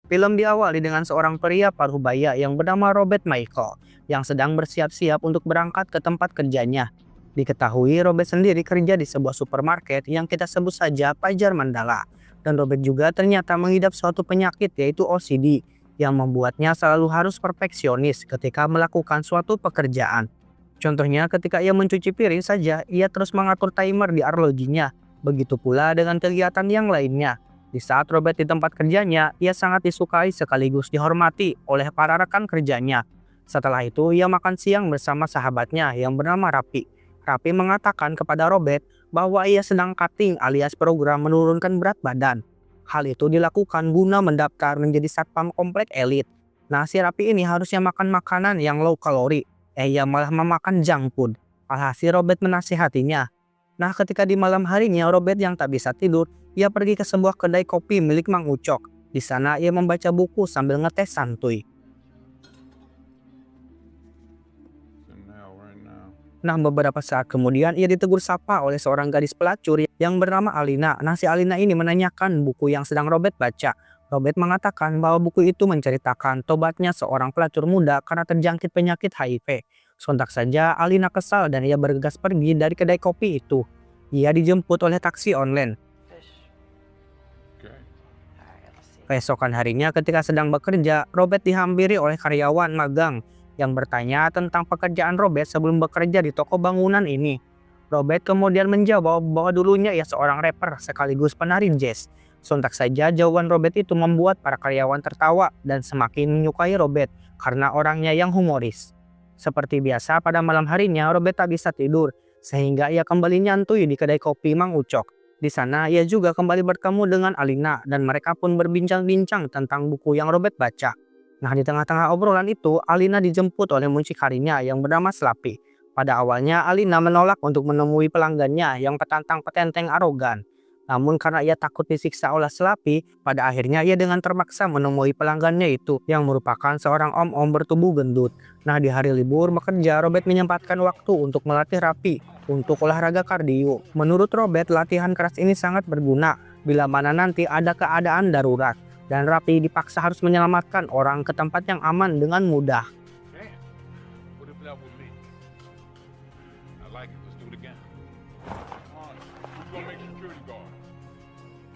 Film diawali dengan seorang pria parubaya yang bernama Robert Michael yang sedang bersiap-siap untuk berangkat ke tempat kerjanya. Diketahui Robert sendiri kerja di sebuah supermarket yang kita sebut saja Pajar Mandala. Dan Robert juga ternyata mengidap suatu penyakit yaitu OCD yang membuatnya selalu harus perfeksionis ketika melakukan suatu pekerjaan. Contohnya ketika ia mencuci piring saja, ia terus mengatur timer di arlojinya. Begitu pula dengan kegiatan yang lainnya. Di saat Robert di tempat kerjanya, ia sangat disukai sekaligus dihormati oleh para rekan kerjanya. Setelah itu, ia makan siang bersama sahabatnya yang bernama Rapi. Rapi mengatakan kepada Robert bahwa ia sedang cutting alias program menurunkan berat badan. Hal itu dilakukan guna mendaftar menjadi satpam komplek elit. Nah, si Rapi ini harusnya makan makanan yang low kalori. Ia malah memakan junk food. Alhasil Robert menasihatinya. Nah, ketika di malam harinya Robert yang tak bisa tidur, ia pergi ke sebuah kedai kopi milik Mang Ucok. Di sana ia membaca buku sambil ngetes santuy. Nah, beberapa saat kemudian ia ditegur sapa oleh seorang gadis pelacur yang bernama Alina. Nah, si Alina ini menanyakan buku yang sedang Robert baca. Robert mengatakan bahwa buku itu menceritakan tobatnya seorang pelacur muda karena terjangkit penyakit HIV. Sontak saja Alina kesal dan ia bergegas pergi dari kedai kopi itu. Ia dijemput oleh taksi online. Keesokan harinya ketika sedang bekerja, Robert dihampiri oleh karyawan magang yang bertanya tentang pekerjaan Robert sebelum bekerja di toko bangunan ini. Robert kemudian menjawab bahwa dulunya ia seorang rapper sekaligus penari jazz. Sontak saja jawaban Robert itu membuat para karyawan tertawa dan semakin menyukai Robert karena orangnya yang humoris. Seperti biasa pada malam harinya Robert tak bisa tidur sehingga ia kembali nyantui di kedai kopi Mang Ucok. Di sana ia juga kembali bertemu dengan Alina dan mereka pun berbincang-bincang tentang buku yang Robert baca. Nah, di tengah-tengah obrolan itu, Alina dijemput oleh muncikarinya yang bernama Slappy. Pada awalnya, Alina menolak untuk menemui pelanggannya yang petantang petenteng arogan. Namun karena ia takut disiksa oleh Slappy, pada akhirnya ia dengan terpaksa menemui pelanggannya itu yang merupakan seorang om-om bertubuh gendut. Nah, di hari libur bekerja, Robert menyempatkan waktu untuk melatih Rapi untuk olahraga kardio. Menurut Robert, latihan keras ini sangat berguna bila mana nanti ada keadaan darurat. Dan Rapi dipaksa harus menyelamatkan orang ke tempat yang aman dengan mudah.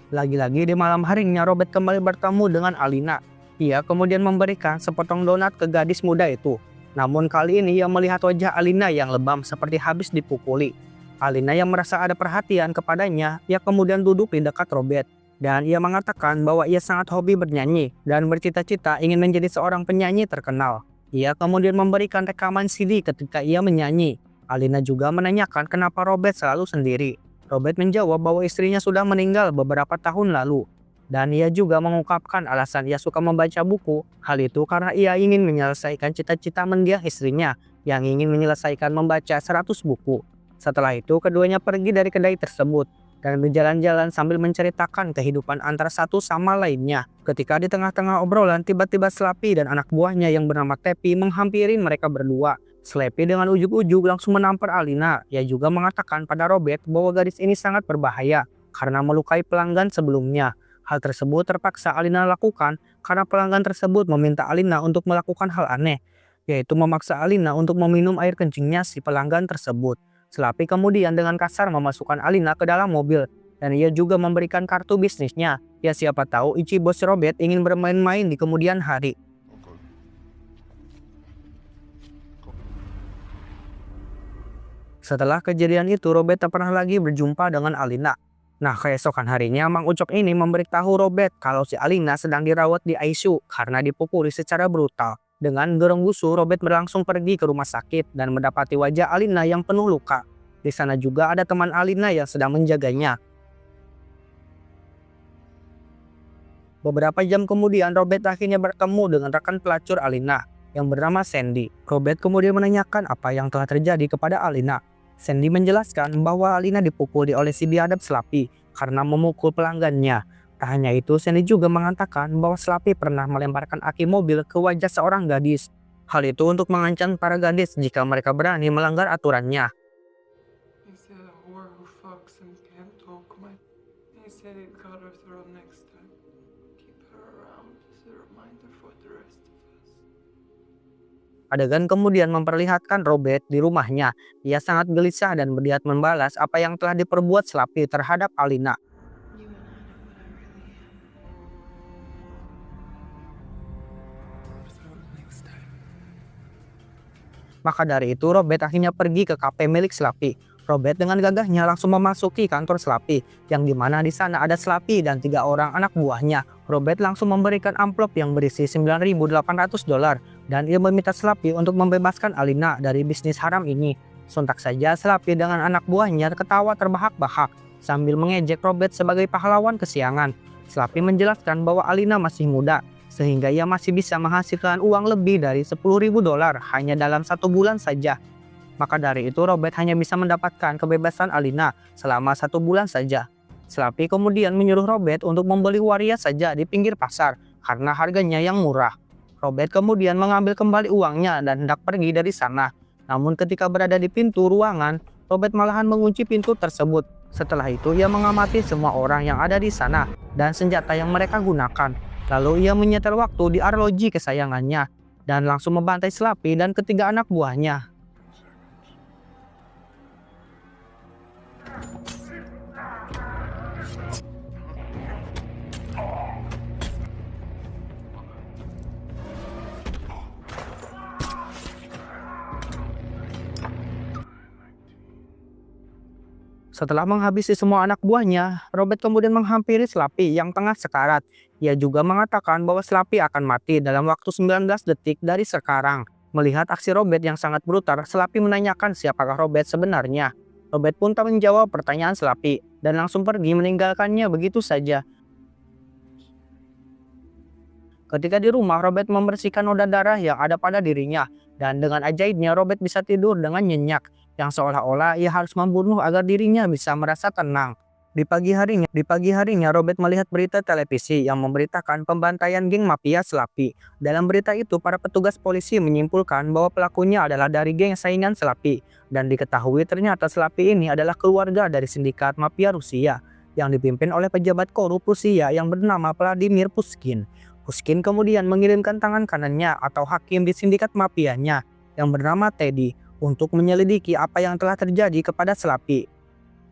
Lagi-lagi di malam harinya Robert kembali bertemu dengan Alina. Ia kemudian memberikan sepotong donat ke gadis muda itu. Namun kali ini ia melihat wajah Alina yang lebam seperti habis dipukuli. Alina yang merasa ada perhatian kepadanya, ia kemudian duduk di dekat Robert. Dan ia mengatakan bahwa ia sangat hobi bernyanyi dan bercita-cita ingin menjadi seorang penyanyi terkenal. Ia kemudian memberikan rekaman CD ketika ia menyanyi. Alina juga menanyakan kenapa Robert selalu sendiri. Robert menjawab bahwa istrinya sudah meninggal beberapa tahun lalu. Dan ia juga mengungkapkan alasan ia suka membaca buku. Hal itu karena ia ingin menyelesaikan cita-cita mendiang istrinya yang ingin menyelesaikan membaca 100 buku. Setelah itu keduanya pergi dari kedai tersebut dan berjalan-jalan sambil menceritakan kehidupan antara satu sama lainnya. Ketika di tengah-tengah obrolan, tiba-tiba Slappy dan anak buahnya yang bernama Tepi menghampiri mereka berdua. Slappy dengan ujuk-ujuk langsung menampar Alina. Ia juga mengatakan pada Robert bahwa gadis ini sangat berbahaya karena melukai pelanggan sebelumnya. Hal tersebut terpaksa Alina lakukan karena pelanggan tersebut meminta Alina untuk melakukan hal aneh, yaitu memaksa Alina untuk meminum air kencingnya si pelanggan tersebut. Slappy kemudian dengan kasar memasukkan Alina ke dalam mobil dan ia juga memberikan kartu bisnisnya. Ya siapa tahu Ichi bos Robert ingin bermain-main di kemudian hari. Setelah kejadian itu, Robert tak pernah lagi berjumpa dengan Alina. Nah, keesokan harinya, Mang Ucok ini memberitahu Robert kalau si Alina sedang dirawat di ICU karena dipukuli secara brutal. Dengan gerung gusu, Robert berlangsung pergi ke rumah sakit dan mendapati wajah Alina yang penuh luka. Di sana juga ada teman Alina yang sedang menjaganya. Beberapa jam kemudian, Robert akhirnya bertemu dengan rekan pelacur Alina yang bernama Sandy. Robert kemudian menanyakan apa yang telah terjadi kepada Alina. Sandy menjelaskan bahwa Alina dipukuli oleh si biadab Slappy karena memukul pelanggannya. Tak hanya itu, Sandy juga mengatakan bahwa Slappy pernah melemparkan aki mobil ke wajah seorang gadis. Hal itu untuk mengancam para gadis jika mereka berani melanggar aturannya. Adegan kemudian memperlihatkan Robert di rumahnya. Ia sangat gelisah dan berniat membalas apa yang telah diperbuat Slappy terhadap Alina. Maka dari itu Robert akhirnya pergi ke kafe milik Slappy. Robert dengan gagahnya langsung memasuki kantor Slappy, yang dimana di sana ada Slappy dan 3 orang anak buahnya. Robert langsung memberikan amplop yang berisi $9.800 dan ia meminta Slappy untuk membebaskan Alina dari bisnis haram ini. Sontak saja Slappy dengan anak buahnya ketawa terbahak-bahak sambil mengejek Robert sebagai pahlawan kesiangan. Slappy menjelaskan bahwa Alina masih muda, sehingga ia masih bisa menghasilkan uang lebih dari $10.000 hanya dalam 1 bulan saja. Maka dari itu Robert hanya bisa mendapatkan kebebasan Alina selama 1 bulan saja. Slappy kemudian menyuruh Robert untuk membeli waria saja di pinggir pasar karena harganya yang murah. Robert kemudian mengambil kembali uangnya dan hendak pergi dari sana. Namun ketika berada di pintu ruangan, Robert malahan mengunci pintu tersebut. Setelah itu ia mengamati semua orang yang ada di sana dan senjata yang mereka gunakan. Lalu ia menyetel waktu di arloji kesayangannya dan langsung membantai Slappy dan ketiga anak buahnya. Setelah menghabisi semua anak buahnya, Robert kemudian menghampiri Slappy yang tengah sekarat. Ia juga mengatakan bahwa Slappy akan mati dalam waktu 19 detik dari sekarang. Melihat aksi Robert yang sangat brutal, Slappy menanyakan siapakah Robert sebenarnya. Robert pun tak menjawab pertanyaan Slappy dan langsung pergi meninggalkannya begitu saja. Ketika di rumah, Robert membersihkan noda darah yang ada pada dirinya. Dan dengan ajaibnya Robert bisa tidur dengan nyenyak, yang seolah-olah ia harus membunuh agar dirinya bisa merasa tenang. Di pagi harinya Robert melihat berita televisi yang memberitakan pembantaian geng mafia Slappy. Dalam berita itu, para petugas polisi menyimpulkan bahwa pelakunya adalah dari geng saingan Slappy. Dan diketahui ternyata Slappy ini adalah keluarga dari sindikat mafia Rusia yang dipimpin oleh pejabat korup Rusia yang bernama Vladimir Pushkin. Pushkin kemudian mengirimkan tangan kanannya atau hakim di sindikat mafianya yang bernama Teddy untuk menyelidiki apa yang telah terjadi kepada Slappy.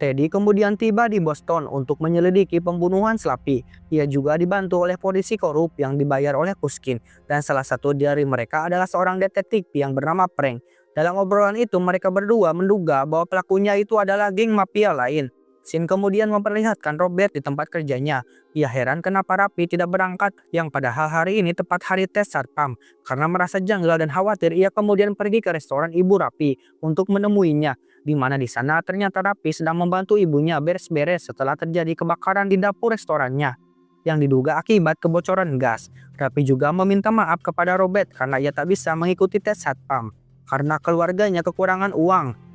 Teddy kemudian tiba di Boston untuk menyelidiki pembunuhan Slappy. Ia juga dibantu oleh polisi korup yang dibayar oleh Pushkin, dan salah satu dari mereka adalah seorang detektif yang bernama Frank. Dalam obrolan itu mereka berdua menduga bahwa pelakunya itu adalah geng mafia lain. Scene kemudian memperlihatkan Robert di tempat kerjanya. Ia heran kenapa Rapi tidak berangkat, yang padahal hari ini tepat hari tes satpam. Karena merasa janggal dan khawatir, ia kemudian pergi ke restoran ibu Rapi untuk menemuinya. Di mana di sana ternyata Rapi sedang membantu ibunya beres-beres setelah terjadi kebakaran di dapur restorannya yang diduga akibat kebocoran gas. Rapi juga meminta maaf kepada Robert karena ia tak bisa mengikuti tes satpam karena keluarganya kekurangan uang.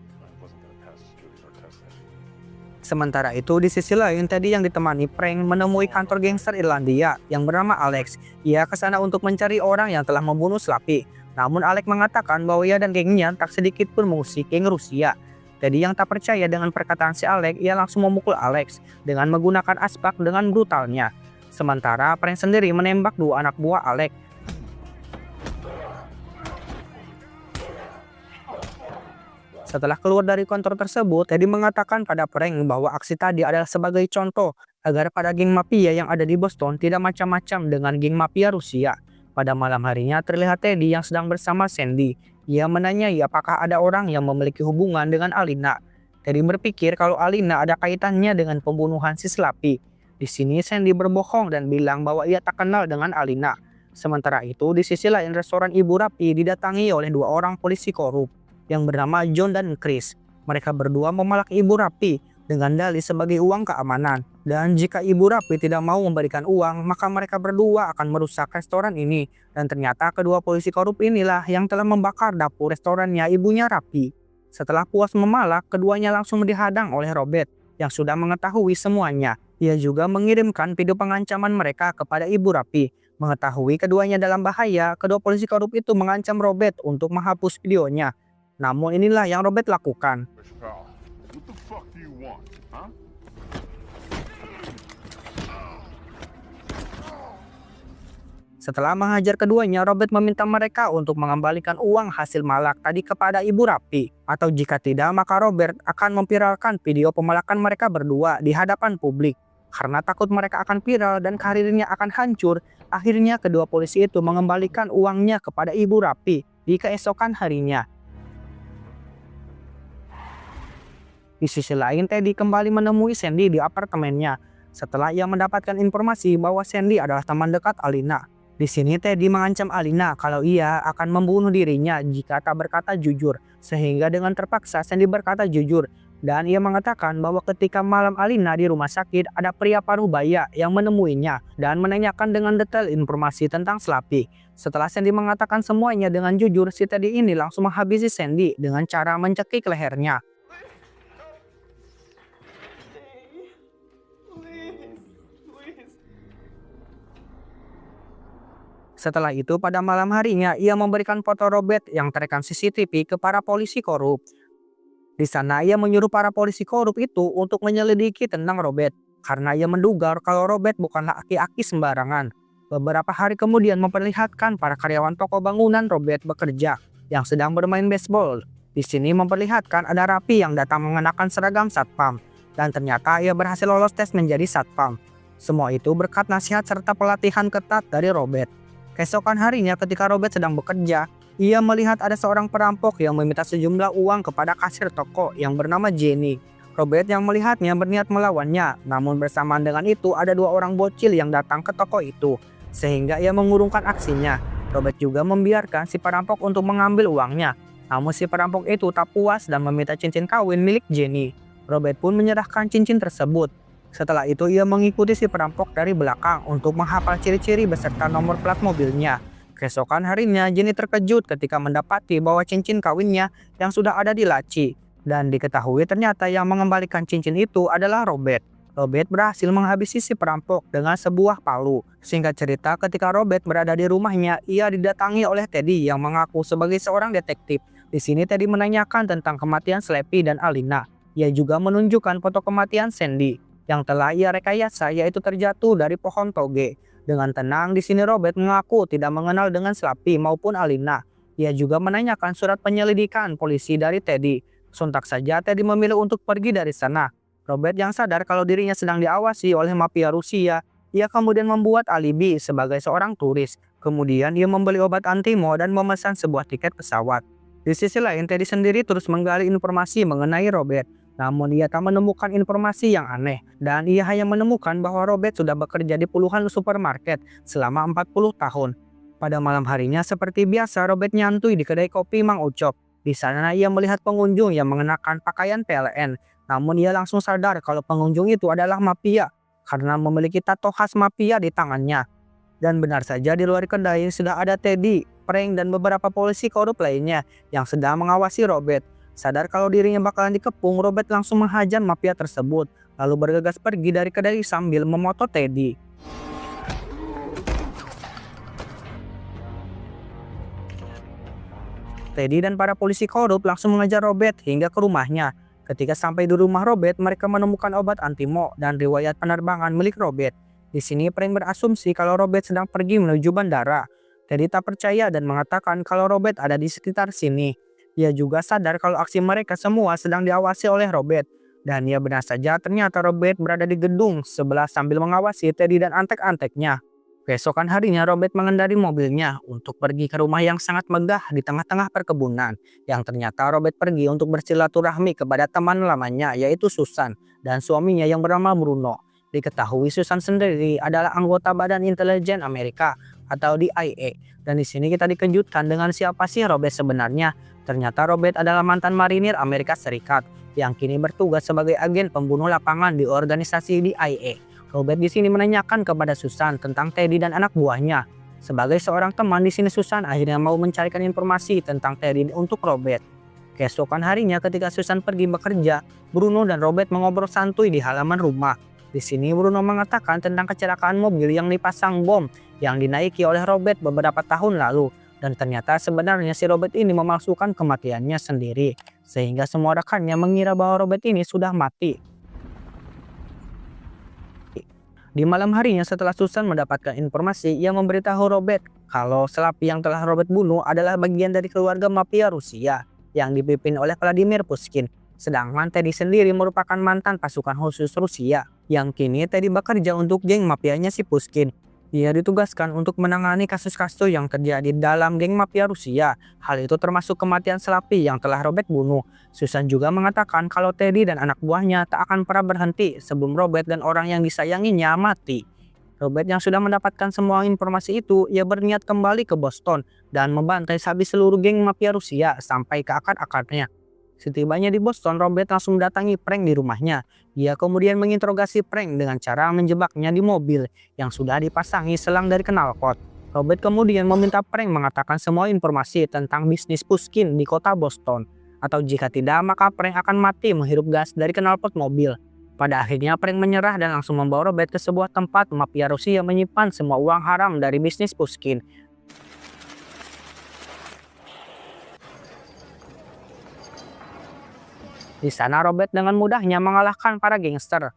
Sementara itu, di sisi lain, Teddy yang ditemani Frank menemui kantor gangster Irlandia yang bernama Alex. Ia ke sana untuk mencari orang yang telah membunuh Slappy. Namun Alex mengatakan bahwa ia dan gengnya tak sedikit pun mengusik geng Rusia. Teddy yang tak percaya dengan perkataan si Alex, ia langsung memukul Alex dengan menggunakan asbak dengan brutalnya. Sementara Frank sendiri menembak 2 anak buah Alex. Setelah keluar dari kantor tersebut, Teddy mengatakan pada Frank bahwa aksi tadi adalah sebagai contoh agar para geng mafia yang ada di Boston tidak macam-macam dengan geng mafia Rusia. Pada malam harinya terlihat Teddy yang sedang bersama Sandy. Ia menanyai apakah ada orang yang memiliki hubungan dengan Alina. Teddy berpikir kalau Alina ada kaitannya dengan pembunuhan si Slappy. Di sini Sandy berbohong dan bilang bahwa ia tak kenal dengan Alina. Sementara itu, di sisi lain restoran Ibu Rapi didatangi oleh 2 orang polisi korup yang bernama John dan Chris. Mereka berdua memalak Ibu Rapi dengan dalih sebagai uang keamanan. Dan jika Ibu Rapi tidak mau memberikan uang, maka mereka berdua akan merusak restoran ini. Dan ternyata kedua polisi korup inilah yang telah membakar dapur restorannya ibunya Rapi. Setelah puas memalak, keduanya langsung dihadang oleh Robert yang sudah mengetahui semuanya. Ia juga mengirimkan video pengancaman mereka kepada Ibu Rapi. Mengetahui keduanya dalam bahaya, kedua polisi korup itu mengancam Robert untuk menghapus videonya. Namun inilah yang Robert lakukan. Setelah menghajar keduanya, Robert meminta mereka untuk mengembalikan uang hasil malak tadi kepada Ibu Rapi. Atau jika tidak, maka Robert akan memviralkan video pemalakan mereka berdua di hadapan publik. Karena takut mereka akan viral dan karirnya akan hancur, akhirnya kedua polisi itu mengembalikan uangnya kepada Ibu Rapi di keesokan harinya. Di sisi lain, Teddy kembali menemui Sandy di apartemennya setelah ia mendapatkan informasi bahwa Sandy adalah teman dekat Alina. Di sini Teddy mengancam Alina kalau ia akan membunuh dirinya jika tak berkata jujur, sehingga dengan terpaksa Sandy berkata jujur dan ia mengatakan bahwa ketika malam Alina di rumah sakit ada pria parubaya yang menemuinya dan menanyakan dengan detail informasi tentang Slappy. Setelah Sandy mengatakan semuanya dengan jujur, si Teddy ini langsung menghabisi Sandy dengan cara mencekik lehernya. Setelah itu pada malam harinya ia memberikan foto Robert yang terekam CCTV ke para polisi korup. Di sana ia menyuruh para polisi korup itu untuk menyelidiki tentang Robert karena ia menduga kalau Robert bukanlah aki-aki sembarangan. Beberapa hari kemudian memperlihatkan para karyawan toko bangunan Robert bekerja yang sedang bermain baseball. Di sini memperlihatkan ada Rapi yang datang mengenakan seragam satpam dan ternyata ia berhasil lolos tes menjadi satpam. Semua itu berkat nasihat serta pelatihan ketat dari Robert. Keesokan harinya ketika Robert sedang bekerja, ia melihat ada seorang perampok yang meminta sejumlah uang kepada kasir toko yang bernama Jenny. Robert yang melihatnya berniat melawannya, namun bersamaan dengan itu ada dua orang bocil yang datang ke toko itu, sehingga ia mengurungkan aksinya. Robert juga membiarkan si perampok untuk mengambil uangnya, namun si perampok itu tak puas dan meminta cincin kawin milik Jenny. Robert pun menyerahkan cincin tersebut. Setelah itu ia mengikuti si perampok dari belakang untuk menghafal ciri-ciri beserta nomor plat mobilnya. Keesokan harinya Jenny terkejut ketika mendapati bahwa cincin kawinnya yang sudah ada di laci. Dan diketahui ternyata yang mengembalikan cincin itu adalah Robert. Robert berhasil menghabisi si perampok dengan sebuah palu. Singkat cerita, ketika Robert berada di rumahnya, ia didatangi oleh Teddy yang mengaku sebagai seorang detektif. Di sini Teddy menanyakan tentang kematian Slappy dan Alina. Ia juga menunjukkan foto kematian Sandy yang telah ia rekayasa, yaitu terjatuh dari pohon toge. Dengan tenang di sini Robert mengaku tidak mengenal dengan Slappy maupun Alina. Ia juga menanyakan surat penyelidikan polisi dari Teddy. Sontak saja Teddy memilih untuk pergi dari sana. Robert yang sadar kalau dirinya sedang diawasi oleh mafia Rusia, ia kemudian membuat alibi sebagai seorang turis. Kemudian ia membeli obat antimo dan memesan sebuah tiket pesawat. Di sisi lain Teddy sendiri terus menggali informasi mengenai Robert. Namun ia tak menemukan informasi yang aneh dan ia hanya menemukan bahwa Robert sudah bekerja di puluhan supermarket selama 40 tahun. Pada malam harinya seperti biasa Robert nyantui di kedai kopi Mang Ucok. Di sana ia melihat pengunjung yang mengenakan pakaian PLN. Namun ia langsung sadar kalau pengunjung itu adalah mafia karena memiliki tato khas mafia di tangannya. Dan benar saja di luar kedai sudah ada Teddy, Frank dan beberapa polisi korup lainnya yang sedang mengawasi Robert. Sadar kalau dirinya bakalan dikepung, Robert langsung menghajar mafia tersebut, lalu bergegas pergi dari kedai sambil memoto Teddy. Teddy dan para polisi korup langsung mengejar Robert hingga ke rumahnya. Ketika sampai di rumah Robert, mereka menemukan obat antimo dan riwayat penerbangan milik Robert. Di sini Frank berasumsi kalau Robert sedang pergi menuju bandara. Teddy tak percaya dan mengatakan kalau Robert ada di sekitar sini. Ia juga sadar kalau aksi mereka semua sedang diawasi oleh Robert. Dan ia benar saja ternyata Robert berada di gedung sebelah sambil mengawasi Teddy dan antek-anteknya. Keesokan harinya Robert mengendarai mobilnya untuk pergi ke rumah yang sangat megah di tengah-tengah perkebunan. Yang ternyata Robert pergi untuk bersilaturahmi kepada teman lamanya yaitu Susan dan suaminya yang bernama Bruno. Diketahui Susan sendiri adalah anggota Badan Intelijen Amerika atau DIA. Dan di sini kita dikejutkan dengan siapa sih Robert sebenarnya. Ternyata Robert adalah mantan marinir Amerika Serikat yang kini bertugas sebagai agen pembunuh lapangan di organisasi DIA. Robert di sini menanyakan kepada Susan tentang Teddy dan anak buahnya. Sebagai seorang teman di sini Susan akhirnya mau mencarikan informasi tentang Teddy untuk Robert. Keesokan harinya ketika Susan pergi bekerja, Bruno dan Robert mengobrol santuy di halaman rumah. Di sini Bruno mengatakan tentang kecelakaan mobil yang dipasang bom yang dinaiki oleh Robert beberapa tahun lalu. Dan ternyata sebenarnya si Robert ini memalsukan kematiannya sendiri. Sehingga semua rekannya mengira bahwa Robert ini sudah mati. Di malam harinya setelah Susan mendapatkan informasi, ia memberitahu Robert kalau Slappy yang telah Robert bunuh adalah bagian dari keluarga mafia Rusia yang dipimpin oleh Vladimir Pushkin. Sedangkan Teddy sendiri merupakan mantan pasukan khusus Rusia yang kini Teddy bekerja untuk geng mafianya si Pushkin. Dia ditugaskan untuk menangani kasus-kasus yang terjadi dalam geng mafia Rusia. Hal itu termasuk kematian Slappy yang telah Robert bunuh. Susan juga mengatakan kalau Teddy dan anak buahnya tak akan pernah berhenti sebelum Robert dan orang yang disayanginya mati. Robert yang sudah mendapatkan semua informasi itu, ia berniat kembali ke Boston dan membantai habis seluruh geng mafia Rusia sampai ke akar-akarnya. Setibanya di Boston, Robert langsung mendatangi Frank di rumahnya. Dia kemudian menginterogasi Frank dengan cara menjebaknya di mobil yang sudah dipasangi selang dari knalpot. Robert kemudian meminta Frank mengatakan semua informasi tentang bisnis Pushkin di kota Boston. Atau jika tidak, maka Frank akan mati menghirup gas dari knalpot mobil. Pada akhirnya Frank menyerah dan langsung membawa Robert ke sebuah tempat mafia Rusia menyimpan semua uang haram dari bisnis Pushkin. Di sana Robert dengan mudahnya mengalahkan para gangster.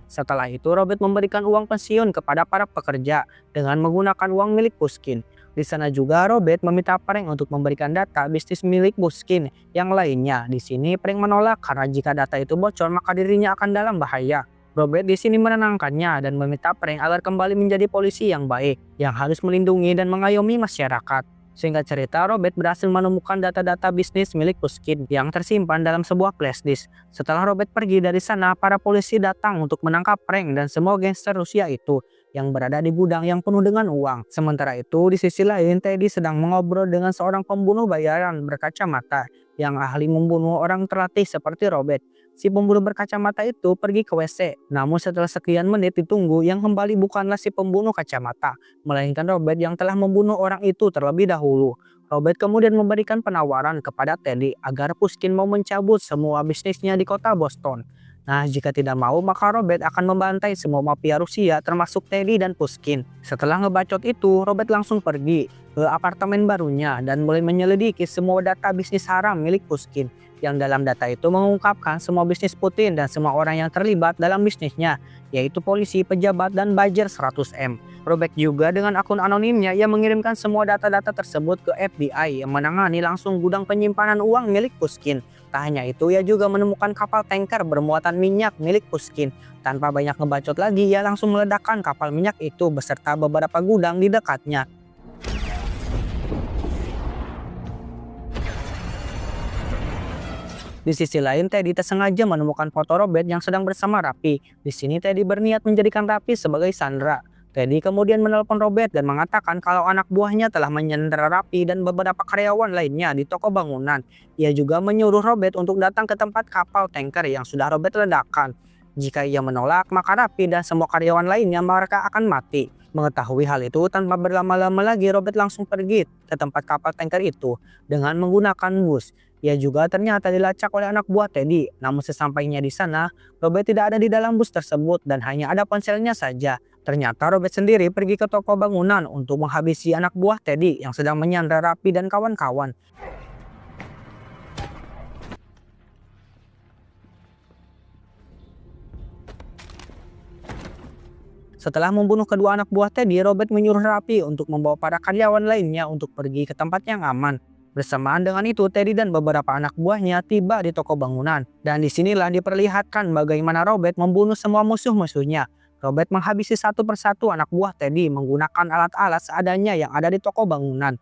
Setelah itu Robert memberikan uang pensiun kepada para pekerja dengan menggunakan uang milik Pushkin. Di sana juga Robert meminta Frank untuk memberikan data bisnis milik Pushkin yang lainnya. Di sini Frank menolak karena jika data itu bocor maka dirinya akan dalam bahaya. Robert di sini menenangkannya dan meminta Frank agar kembali menjadi polisi yang baik, yang harus melindungi dan mengayomi masyarakat. Singkat cerita, Robert berhasil menemukan data-data bisnis milik Pushkin yang tersimpan dalam sebuah flash disk. Setelah Robert pergi dari sana, para polisi datang untuk menangkap Frank dan semua gangster Rusia itu yang berada di gudang yang penuh dengan uang. Sementara itu, di sisi lain, Teddy sedang mengobrol dengan seorang pembunuh bayaran berkacamata yang ahli membunuh orang terlatih seperti Robert. Si pembunuh berkacamata itu pergi ke WC, namun setelah sekian menit ditunggu, yang kembali bukanlah si pembunuh kacamata, melainkan Robert yang telah membunuh orang itu terlebih dahulu. Robert kemudian memberikan penawaran kepada Teddy agar Pushkin mau mencabut semua bisnisnya di kota Boston. Nah, jika tidak mau, maka Robert akan membantai semua mafia Rusia termasuk Teddy dan Pushkin. Setelah ngebacot itu, Robert langsung pergi ke apartemen barunya dan mulai menyelidiki semua data bisnis haram milik Pushkin. Yang dalam data itu mengungkapkan semua bisnis Putin dan semua orang yang terlibat dalam bisnisnya, yaitu polisi, pejabat, dan budget 100M. Robert juga dengan akun anonimnya yang mengirimkan semua data-data tersebut ke FBI yang menangani langsung gudang penyimpanan uang milik Pushkin. Tak hanya itu, ia juga menemukan kapal tanker bermuatan minyak milik Pushkin. Tanpa banyak ngebacot lagi, ia langsung meledakkan kapal minyak itu beserta beberapa gudang di dekatnya. Di sisi lain, Teddy tersengaja menemukan foto Robert yang sedang bersama Rapi. Di sini Teddy berniat menjadikan Rapi sebagai sandera. Teddy kemudian menelpon Robert dan mengatakan kalau anak buahnya telah menyandera Rapi dan beberapa karyawan lainnya di toko bangunan. Ia juga menyuruh Robert untuk datang ke tempat kapal tanker yang sudah Robert ledakan. Jika ia menolak, maka Rapi dan semua karyawan lainnya mereka akan mati. Mengetahui hal itu, tanpa berlama-lama lagi Robert langsung pergi ke tempat kapal tanker itu dengan menggunakan bus. Ia juga ternyata dilacak oleh anak buah Teddy. Namun sesampainya di sana, Robert tidak ada di dalam bus tersebut dan hanya ada ponselnya saja. Ternyata Robert sendiri pergi ke toko bangunan untuk menghabisi anak buah Teddy yang sedang menyandra Rapi dan kawan-kawan. Setelah membunuh kedua anak buah Teddy, Robert menyuruh Rapi untuk membawa para karyawan lainnya untuk pergi ke tempat yang aman. Bersamaan dengan itu, Teddy dan beberapa anak buahnya tiba di toko bangunan. Dan disinilah diperlihatkan bagaimana Robert membunuh semua musuh-musuhnya. Robert menghabisi satu persatu anak buah Teddy menggunakan alat-alat seadanya yang ada di toko bangunan.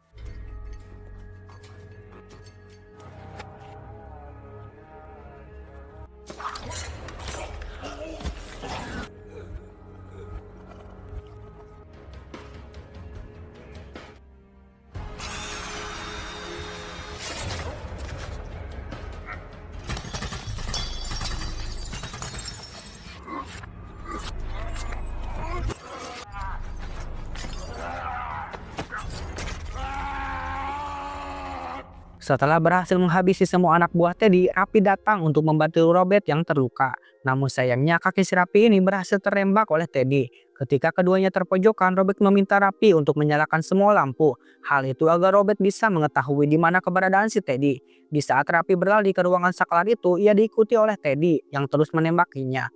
Setelah berhasil menghabisi semua anak buah Teddy, Rapi datang untuk membantu Robert yang terluka. Namun sayangnya kaki si Rapi ini berhasil tertembak oleh Teddy. Ketika keduanya terpojokan, Robert meminta Rapi untuk menyalakan semua lampu. Hal itu agar Robert bisa mengetahui di mana keberadaan si Teddy. Di saat Rapi berlari ke ruangan saklar itu, ia diikuti oleh Teddy yang terus menembakinya.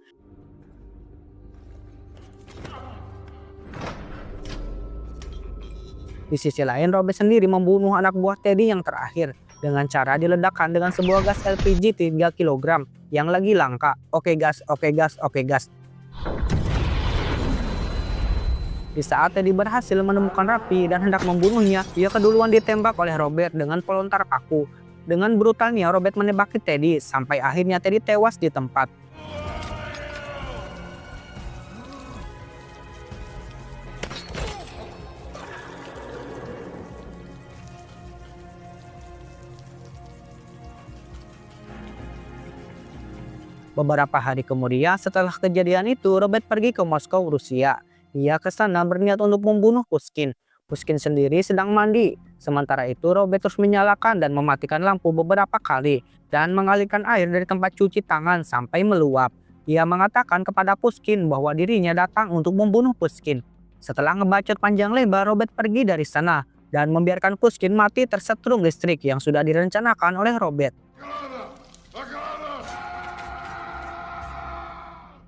Di sisi lain, Robert sendiri membunuh anak buah Teddy yang terakhir dengan cara diledakkan dengan sebuah gas LPG 3 kg yang lagi langka. Oke gas, oke gas, oke gas. Di saat Teddy berhasil menemukan Rapi dan hendak membunuhnya, ia keduluan ditembak oleh Robert dengan pelontar paku. Dengan brutalnya, Robert menembaki Teddy sampai akhirnya Teddy tewas di tempat. Beberapa hari kemudian setelah kejadian itu, Robert pergi ke Moskow, Rusia. Ia ke sana berniat untuk membunuh Pushkin. Pushkin sendiri sedang mandi. Sementara itu, Robert terus menyalakan dan mematikan lampu beberapa kali dan mengalirkan air dari tempat cuci tangan sampai meluap. Ia mengatakan kepada Pushkin bahwa dirinya datang untuk membunuh Pushkin. Setelah ngebacot panjang lebar, Robert pergi dari sana dan membiarkan Pushkin mati tersetrum listrik yang sudah direncanakan oleh Robert.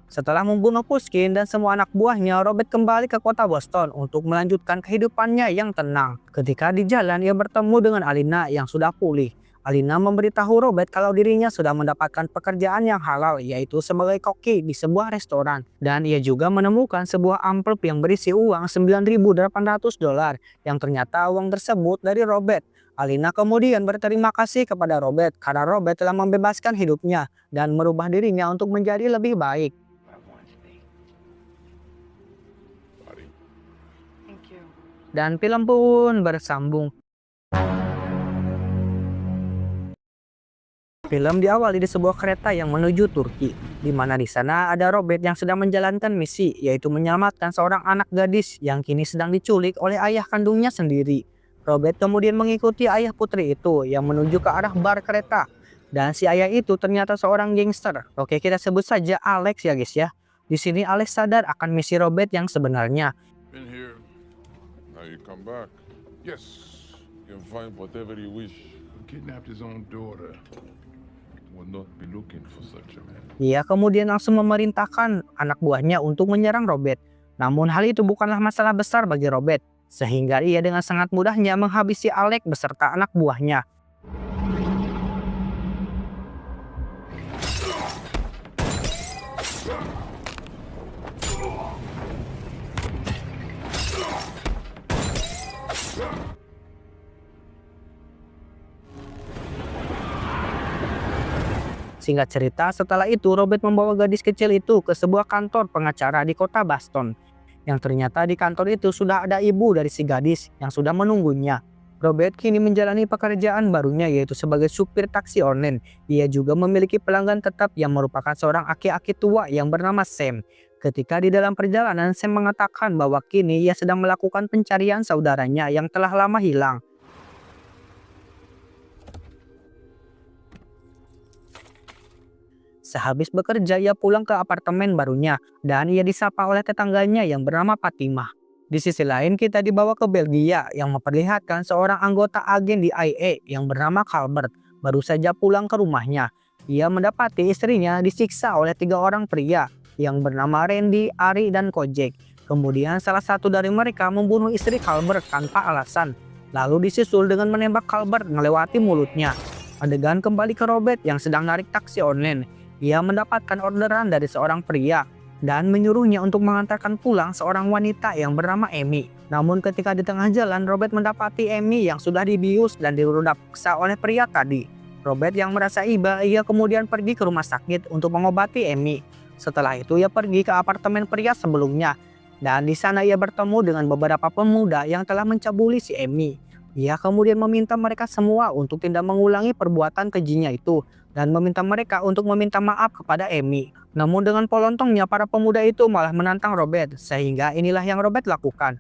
Setelah membunuh Pushkin dan semua anak buahnya, Robert kembali ke kota Boston untuk melanjutkan kehidupannya yang tenang. Ketika di jalan, ia bertemu dengan Alina yang sudah pulih. Alina memberitahu Robert kalau dirinya sudah mendapatkan pekerjaan yang halal, yaitu sebagai koki di sebuah restoran. Dan ia juga menemukan sebuah amplop yang berisi uang $9.800 yang ternyata uang tersebut dari Robert. Alina kemudian berterima kasih kepada Robert karena Robert telah membebaskan hidupnya dan merubah dirinya untuk menjadi lebih baik. Dan film pun bersambung. Film diawali di sebuah kereta yang menuju Turki, di mana di sana ada Robert yang sedang menjalankan misi, yaitu menyelamatkan seorang anak gadis yang kini sedang diculik oleh ayah kandungnya sendiri. Robert kemudian mengikuti ayah putri itu yang menuju ke arah bar kereta. Dan si ayah itu ternyata seorang gangster. Oke, kita sebut saja Alex ya guys ya. Di sini Alex sadar akan misi Robert yang sebenarnya. You come back. Yes, you can find whatever you wish. He kidnapped his own daughter. Will not be looking for such a man. Ia kemudian langsung memerintahkan anak buahnya untuk menyerang Robert. Namun hal itu bukanlah masalah besar bagi Robert, sehingga ia dengan sangat mudahnya menghabisi Alex beserta anak buahnya. Singkat cerita, setelah itu Robert membawa gadis kecil itu ke sebuah kantor pengacara di kota Boston. Yang ternyata di kantor itu sudah ada ibu dari si gadis yang sudah menunggunya. Robert kini menjalani pekerjaan barunya yaitu sebagai supir taksi online. Ia juga memiliki pelanggan tetap yang merupakan seorang aki-aki tua yang bernama Sam. Ketika di dalam perjalanan, Sam mengatakan bahwa kini ia sedang melakukan pencarian saudaranya yang telah lama hilang. Sehabis bekerja, ia pulang ke apartemen barunya dan ia disapa oleh tetangganya yang bernama Fatimah. Di sisi lain, kita dibawa ke Belgia yang memperlihatkan seorang anggota agen di IA yang bernama Calbert baru saja pulang ke rumahnya. Ia mendapati istrinya disiksa oleh 3 orang pria yang bernama Randy, Ari, dan Kojek. Kemudian salah satu dari mereka membunuh istri Calbert tanpa alasan, lalu disusul dengan menembak Calbert melewati mulutnya. Adegan kembali ke Robert yang sedang narik taksi online. Ia mendapatkan orderan dari seorang pria dan menyuruhnya untuk mengantarkan pulang seorang wanita yang bernama Amy. Namun ketika di tengah jalan, Robert mendapati Amy yang sudah dibius dan dirudak paksa oleh pria tadi. Robert yang merasa iba, ia kemudian pergi ke rumah sakit untuk mengobati Amy. Setelah itu ia pergi ke apartemen pria sebelumnya dan di sana ia bertemu dengan beberapa pemuda yang telah mencabuli si Amy. Ia kemudian meminta mereka semua untuk tidak mengulangi perbuatan kejinya itu dan meminta mereka untuk meminta maaf kepada Amy. Namun dengan polontongnya para pemuda itu malah menantang Robert, sehingga inilah yang Robert lakukan.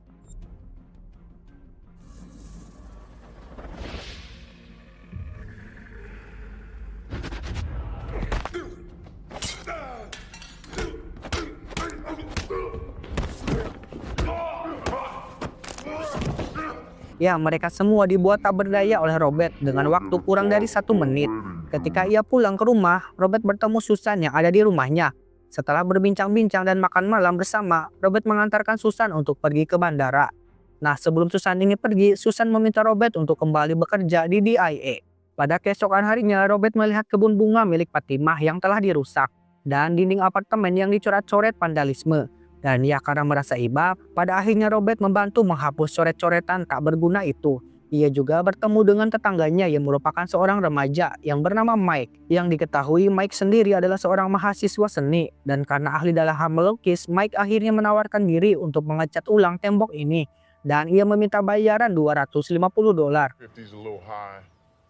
Ya, mereka semua dibuat tak berdaya oleh Robert dengan waktu kurang dari 1 menit. Ketika ia pulang ke rumah, Robert bertemu Susan yang ada di rumahnya. Setelah berbincang-bincang dan makan malam bersama, Robert mengantarkan Susan untuk pergi ke bandara. Nah, sebelum Susan ini pergi, Susan meminta Robert untuk kembali bekerja di DIA. Pada keesokan harinya, Robert melihat kebun bunga milik Fatimah yang telah dirusak dan dinding apartemen yang dicoret-coret vandalisme. Dan ya, karena merasa iba, pada akhirnya Robert membantu menghapus coret-coretan tak berguna itu. Ia juga bertemu dengan tetangganya yang merupakan seorang remaja yang bernama Mike. Yang diketahui Mike sendiri adalah seorang mahasiswa seni. Dan karena ahli dalam hal melukis, Mike akhirnya menawarkan diri untuk mengecat ulang tembok ini. Dan ia meminta bayaran $250. 50's a little high.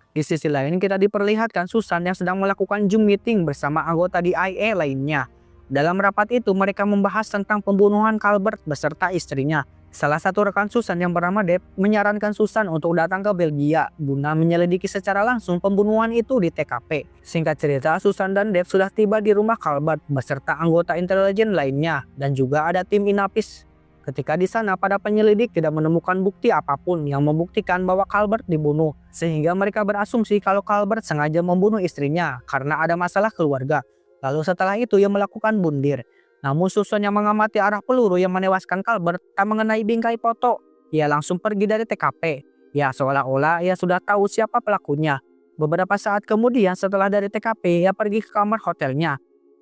Di sisi lain, kita diperlihatkan Susan yang sedang melakukan Zoom meeting bersama anggota DIA lainnya. Dalam rapat itu, mereka membahas tentang pembunuhan Calvert beserta istrinya. Salah satu rekan Susan yang bernama Deb menyarankan Susan untuk datang ke Belgia guna menyelidiki secara langsung pembunuhan itu di TKP. Singkat cerita, Susan dan Deb sudah tiba di rumah Calvert beserta anggota intelijen lainnya dan juga ada tim Inapis. Ketika di sana, para penyelidik tidak menemukan bukti apapun yang membuktikan bahwa Calvert dibunuh, sehingga mereka berasumsi kalau Calvert sengaja membunuh istrinya karena ada masalah keluarga. Lalu setelah itu ia melakukan bundir. Namun Susan yang mengamati arah peluru yang menewaskan Calvert tak mengenai bingkai foto. Ia langsung pergi dari TKP. Ya, seolah-olah ia sudah tahu siapa pelakunya. Beberapa saat kemudian setelah dari TKP, ia pergi ke kamar hotelnya.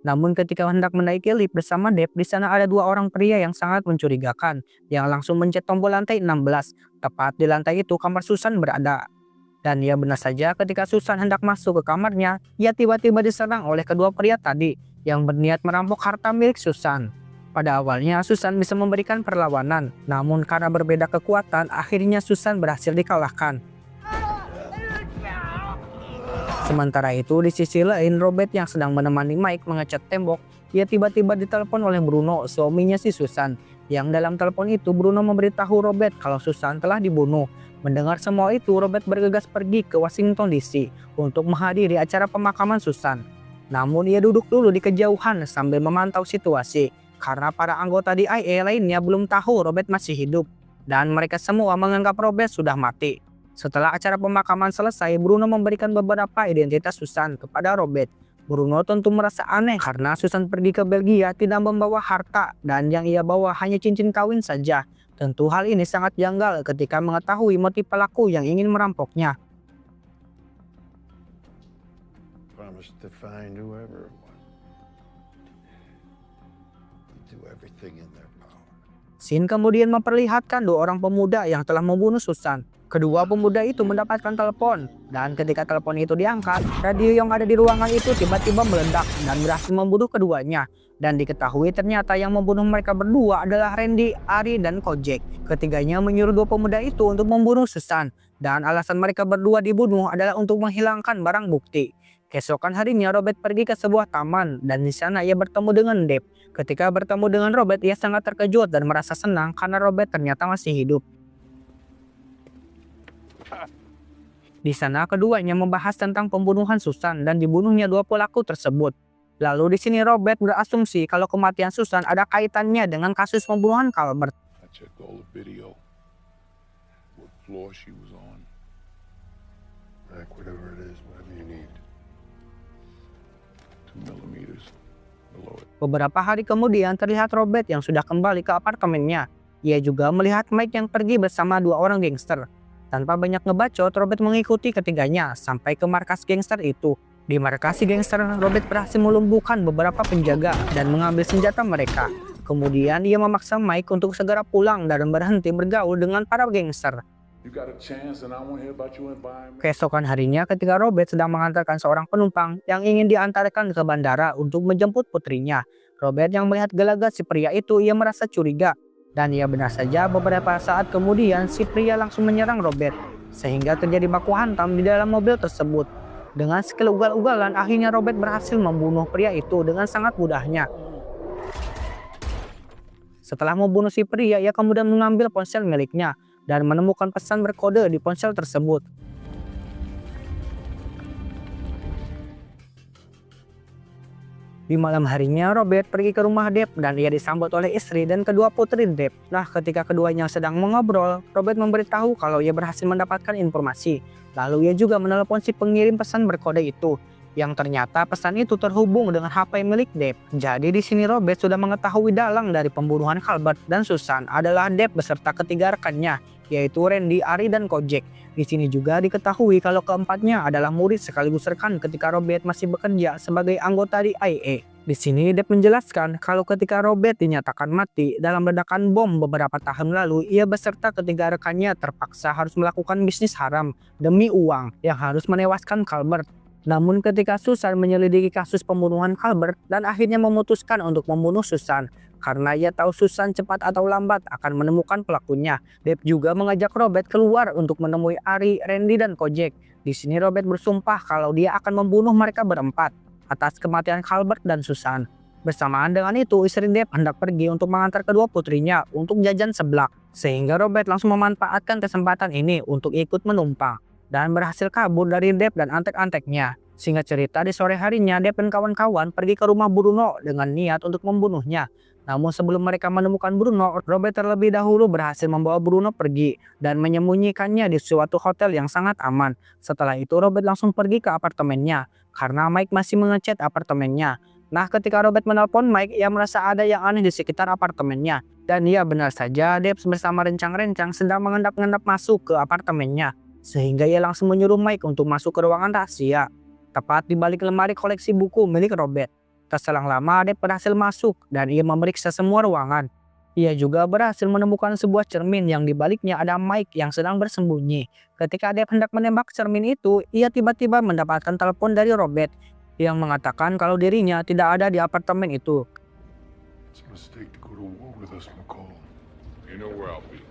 Namun ketika hendak menaiki lift bersama Deb, di sana ada 2 orang pria yang sangat mencurigakan yang langsung mencet tombol lantai 16. Tepat di lantai itu kamar Susan berada. Dan ya, benar saja ketika Susan hendak masuk ke kamarnya, ia tiba-tiba diserang oleh kedua pria tadi yang berniat merampok harta milik Susan. Pada awalnya Susan bisa memberikan perlawanan, namun karena berbeda kekuatan, akhirnya Susan berhasil dikalahkan. Sementara itu, di sisi lain, Robert yang sedang menemani Mike mengecat tembok, ia tiba-tiba ditelepon oleh Bruno, suaminya si Susan. Yang dalam telepon itu, Bruno memberitahu Robert kalau Susan telah dibunuh. Mendengar semua itu, Robert bergegas pergi ke Washington DC untuk menghadiri acara pemakaman Susan. Namun ia duduk dulu di kejauhan sambil memantau situasi, karena para anggota DIA lainnya belum tahu Robert masih hidup, dan mereka semua menganggap Robert sudah mati. Setelah acara pemakaman selesai, Bruno memberikan beberapa identitas Susan kepada Robert. Bruno tentu merasa aneh karena Susan pergi ke Belgia tidak membawa harta dan yang ia bawa hanya cincin kawin saja. Tentu hal ini sangat janggal ketika mengetahui motif pelaku yang ingin merampoknya. Promise to find whoever it was. Do everything in their power. Scene kemudian memperlihatkan 2 orang pemuda yang telah membunuh Susan. Kedua pemuda itu mendapatkan telepon, dan ketika telepon itu diangkat, radio yang ada di ruangan itu tiba-tiba meledak dan berhasil membunuh keduanya. Dan diketahui ternyata yang membunuh mereka berdua adalah Randy, Ari, dan Kojak. Ketiganya menyuruh 2 pemuda itu untuk membunuh Susan, dan alasan mereka berdua dibunuh adalah untuk menghilangkan barang bukti. Keesokan harinya Robert pergi ke sebuah taman, dan di sana ia bertemu dengan Deb. Ketika bertemu dengan Robert, ia sangat terkejut dan merasa senang karena Robert ternyata masih hidup. Di sana keduanya membahas tentang pembunuhan Susan dan dibunuhnya 2 pelaku tersebut. Lalu di sini Robert berasumsi kalau kematian Susan ada kaitannya dengan kasus pembunuhan Calvert. I checked all the video. What floor she was on. Like whatever it is, whatever you need. 2 millimeters below it. Beberapa hari kemudian terlihat Robert yang sudah kembali ke apartemennya. Ia juga melihat Mike yang pergi bersama 2 orang gangster. Tanpa banyak ngebacot, Robert mengikuti ketiganya sampai ke markas gangster itu. Di markas gangster, Robert berhasil melumpuhkan beberapa penjaga dan mengambil senjata mereka. Kemudian ia memaksa Mike untuk segera pulang dan berhenti bergaul dengan para gangster. You got a chance and I won't hear about your environment. Keesokan harinya ketika Robert sedang mengantarkan seorang penumpang yang ingin diantarkan ke bandara untuk menjemput putrinya, Robert yang melihat gelagat si pria itu, ia merasa curiga. Dan ia benar saja beberapa saat kemudian si pria langsung menyerang Robert, sehingga terjadi baku hantam di dalam mobil tersebut. Dengan skill ugal-ugalan, akhirnya Robert berhasil membunuh pria itu dengan sangat mudahnya. Setelah membunuh si pria, ia kemudian mengambil ponsel miliknya dan menemukan pesan berkode di ponsel tersebut. Di malam harinya, Robert pergi ke rumah Deb dan ia disambut oleh istri dan kedua putri Deb. Nah, ketika keduanya sedang mengobrol, Robert memberitahu kalau ia berhasil mendapatkan informasi. Lalu ia juga menelepon si pengirim pesan berkode itu, yang ternyata pesan itu terhubung dengan HP milik Deb. Jadi di sini Robert sudah mengetahui dalang dari pembunuhan Calvert dan Susan adalah Deb beserta ketiga rekannya, yaitu Randy, Ari, dan Kojak. Di sini juga diketahui kalau keempatnya adalah murid sekaligus rekan ketika Robert masih bekerja sebagai anggota di IA. Di sini Deb menjelaskan kalau ketika Robert dinyatakan mati dalam ledakan bom beberapa tahun lalu, ia beserta ketiga rekannya terpaksa harus melakukan bisnis haram demi uang yang harus menewaskan Calvert. Namun ketika Susan menyelidiki kasus pembunuhan Calvert dan akhirnya memutuskan untuk membunuh Susan, karena ia tahu Susan cepat atau lambat akan menemukan pelakunya. Deb juga mengajak Robert keluar untuk menemui Ari, Randy, dan Kojak. Di sini Robert bersumpah kalau dia akan membunuh mereka berempat atas kematian Calvert dan Susan. Bersamaan dengan itu, istri Deb hendak pergi untuk mengantar kedua putrinya untuk jajan seblak. Sehingga Robert langsung memanfaatkan kesempatan ini untuk ikut menumpang dan berhasil kabur dari Deb dan antek-anteknya. Singkat cerita, di sore harinya Deb dan kawan-kawan pergi ke rumah Bruno dengan niat untuk membunuhnya. Namun sebelum mereka menemukan Bruno, Robert terlebih dahulu berhasil membawa Bruno pergi dan menyembunyikannya di suatu hotel yang sangat aman. Setelah itu Robert langsung pergi ke apartemennya karena Mike masih mengecat apartemennya. Nah, ketika Robert menelpon Mike, ia merasa ada yang aneh di sekitar apartemennya. Dan ia benar saja, Deb bersama rencang-rencang sedang mengendap-endap masuk ke apartemennya. Sehingga ia langsung menyuruh Mike untuk masuk ke ruangan rahasia, tepat di balik lemari koleksi buku milik Robert. Tak selang lama, Deb berhasil masuk dan ia memeriksa semua ruangan. Ia juga berhasil menemukan sebuah cermin yang di baliknya ada Mike yang sedang bersembunyi. Ketika Deb hendak menembak cermin itu, ia tiba-tiba mendapatkan telepon dari Robert yang mengatakan kalau dirinya tidak ada di apartemen itu. It's a mistake to go to war with us, McCall. You know where I'll be.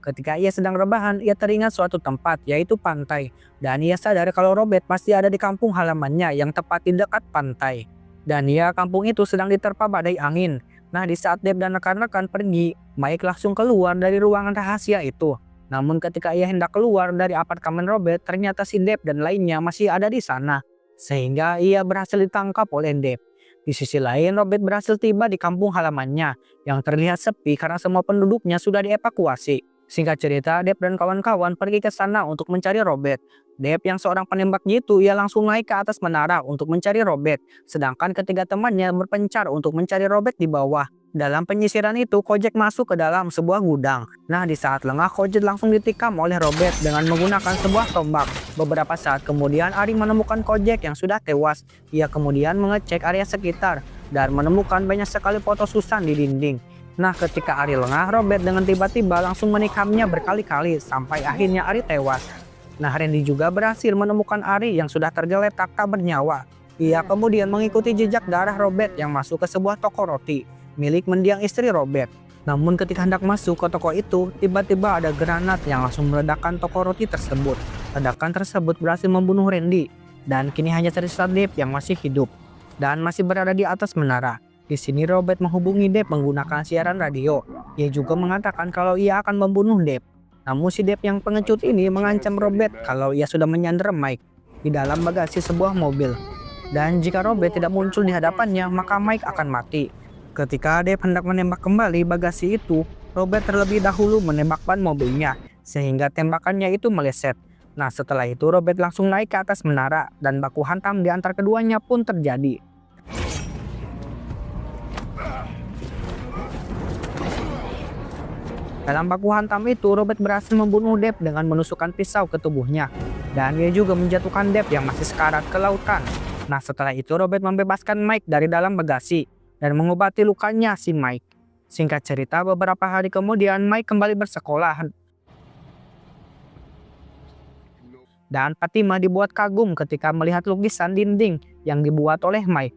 Ketika ia sedang rebahan, ia teringat suatu tempat, yaitu pantai. Dan ia sadar kalau Robert masih ada di kampung halamannya yang tepat di dekat pantai. Dan kampung itu sedang diterpa badai angin. Nah, di saat Deb dan rekan-rekan pergi, Mike langsung keluar dari ruangan rahasia itu. Namun ketika ia hendak keluar dari apartemen Robert, ternyata si Deb dan lainnya masih ada di sana. Sehingga ia berhasil ditangkap oleh Deb. Di sisi lain, Robert berhasil tiba di kampung halamannya yang terlihat sepi karena semua penduduknya sudah dievakuasi. Singkat cerita, Deb dan kawan-kawan pergi ke sana untuk mencari Robert. Deb yang seorang penembak jitu, ia langsung naik ke atas menara untuk mencari Robert. Sedangkan ketiga temannya berpencar untuk mencari Robert di bawah. Dalam penyisiran itu, Kojak masuk ke dalam sebuah gudang. Nah, di saat lengah, Kojak langsung ditikam oleh Robert dengan menggunakan sebuah tombak. Beberapa saat kemudian, Ari menemukan Kojak yang sudah tewas. Ia kemudian mengecek area sekitar dan menemukan banyak sekali foto Susan di dinding. Nah, ketika Ari lengah, Robert dengan tiba-tiba langsung menikamnya berkali-kali sampai akhirnya Ari tewas. Nah, Randy juga berhasil menemukan Ari yang sudah tergeletak tak bernyawa. Ia kemudian mengikuti jejak darah Robert yang masuk ke sebuah toko roti milik mendiang istri Robert. Namun ketika hendak masuk ke toko itu, tiba-tiba ada granat yang langsung meledakkan toko roti tersebut. Ledakan tersebut berhasil membunuh Randy, dan kini hanya tersisa Deb yang masih hidup dan masih berada di atas menara. Di sini Robert menghubungi Deb menggunakan siaran radio. Ia juga mengatakan kalau ia akan membunuh Deb. Namun si Deb yang pengecut ini mengancam Robert kalau ia sudah menyandera Mike di dalam bagasi sebuah mobil. Dan jika Robert tidak muncul di hadapannya, maka Mike akan mati. Ketika Deb hendak menembak kembali bagasi itu, Robert terlebih dahulu menembak ban mobilnya, sehingga tembakannya itu meleset. Nah, setelah itu Robert langsung naik ke atas menara dan baku hantam di antara keduanya pun terjadi. Dalam baku hantam itu, Robert berhasil membunuh Deb dengan menusukkan pisau ke tubuhnya. Dan ia juga menjatuhkan Deb yang masih sekarat ke lautan. Nah, setelah itu Robert membebaskan Mike dari dalam bagasi dan mengobati lukanya si Mike. Singkat cerita, beberapa hari kemudian Mike kembali bersekolah. Dan Fatima dibuat kagum ketika melihat lukisan dinding yang dibuat oleh Mike.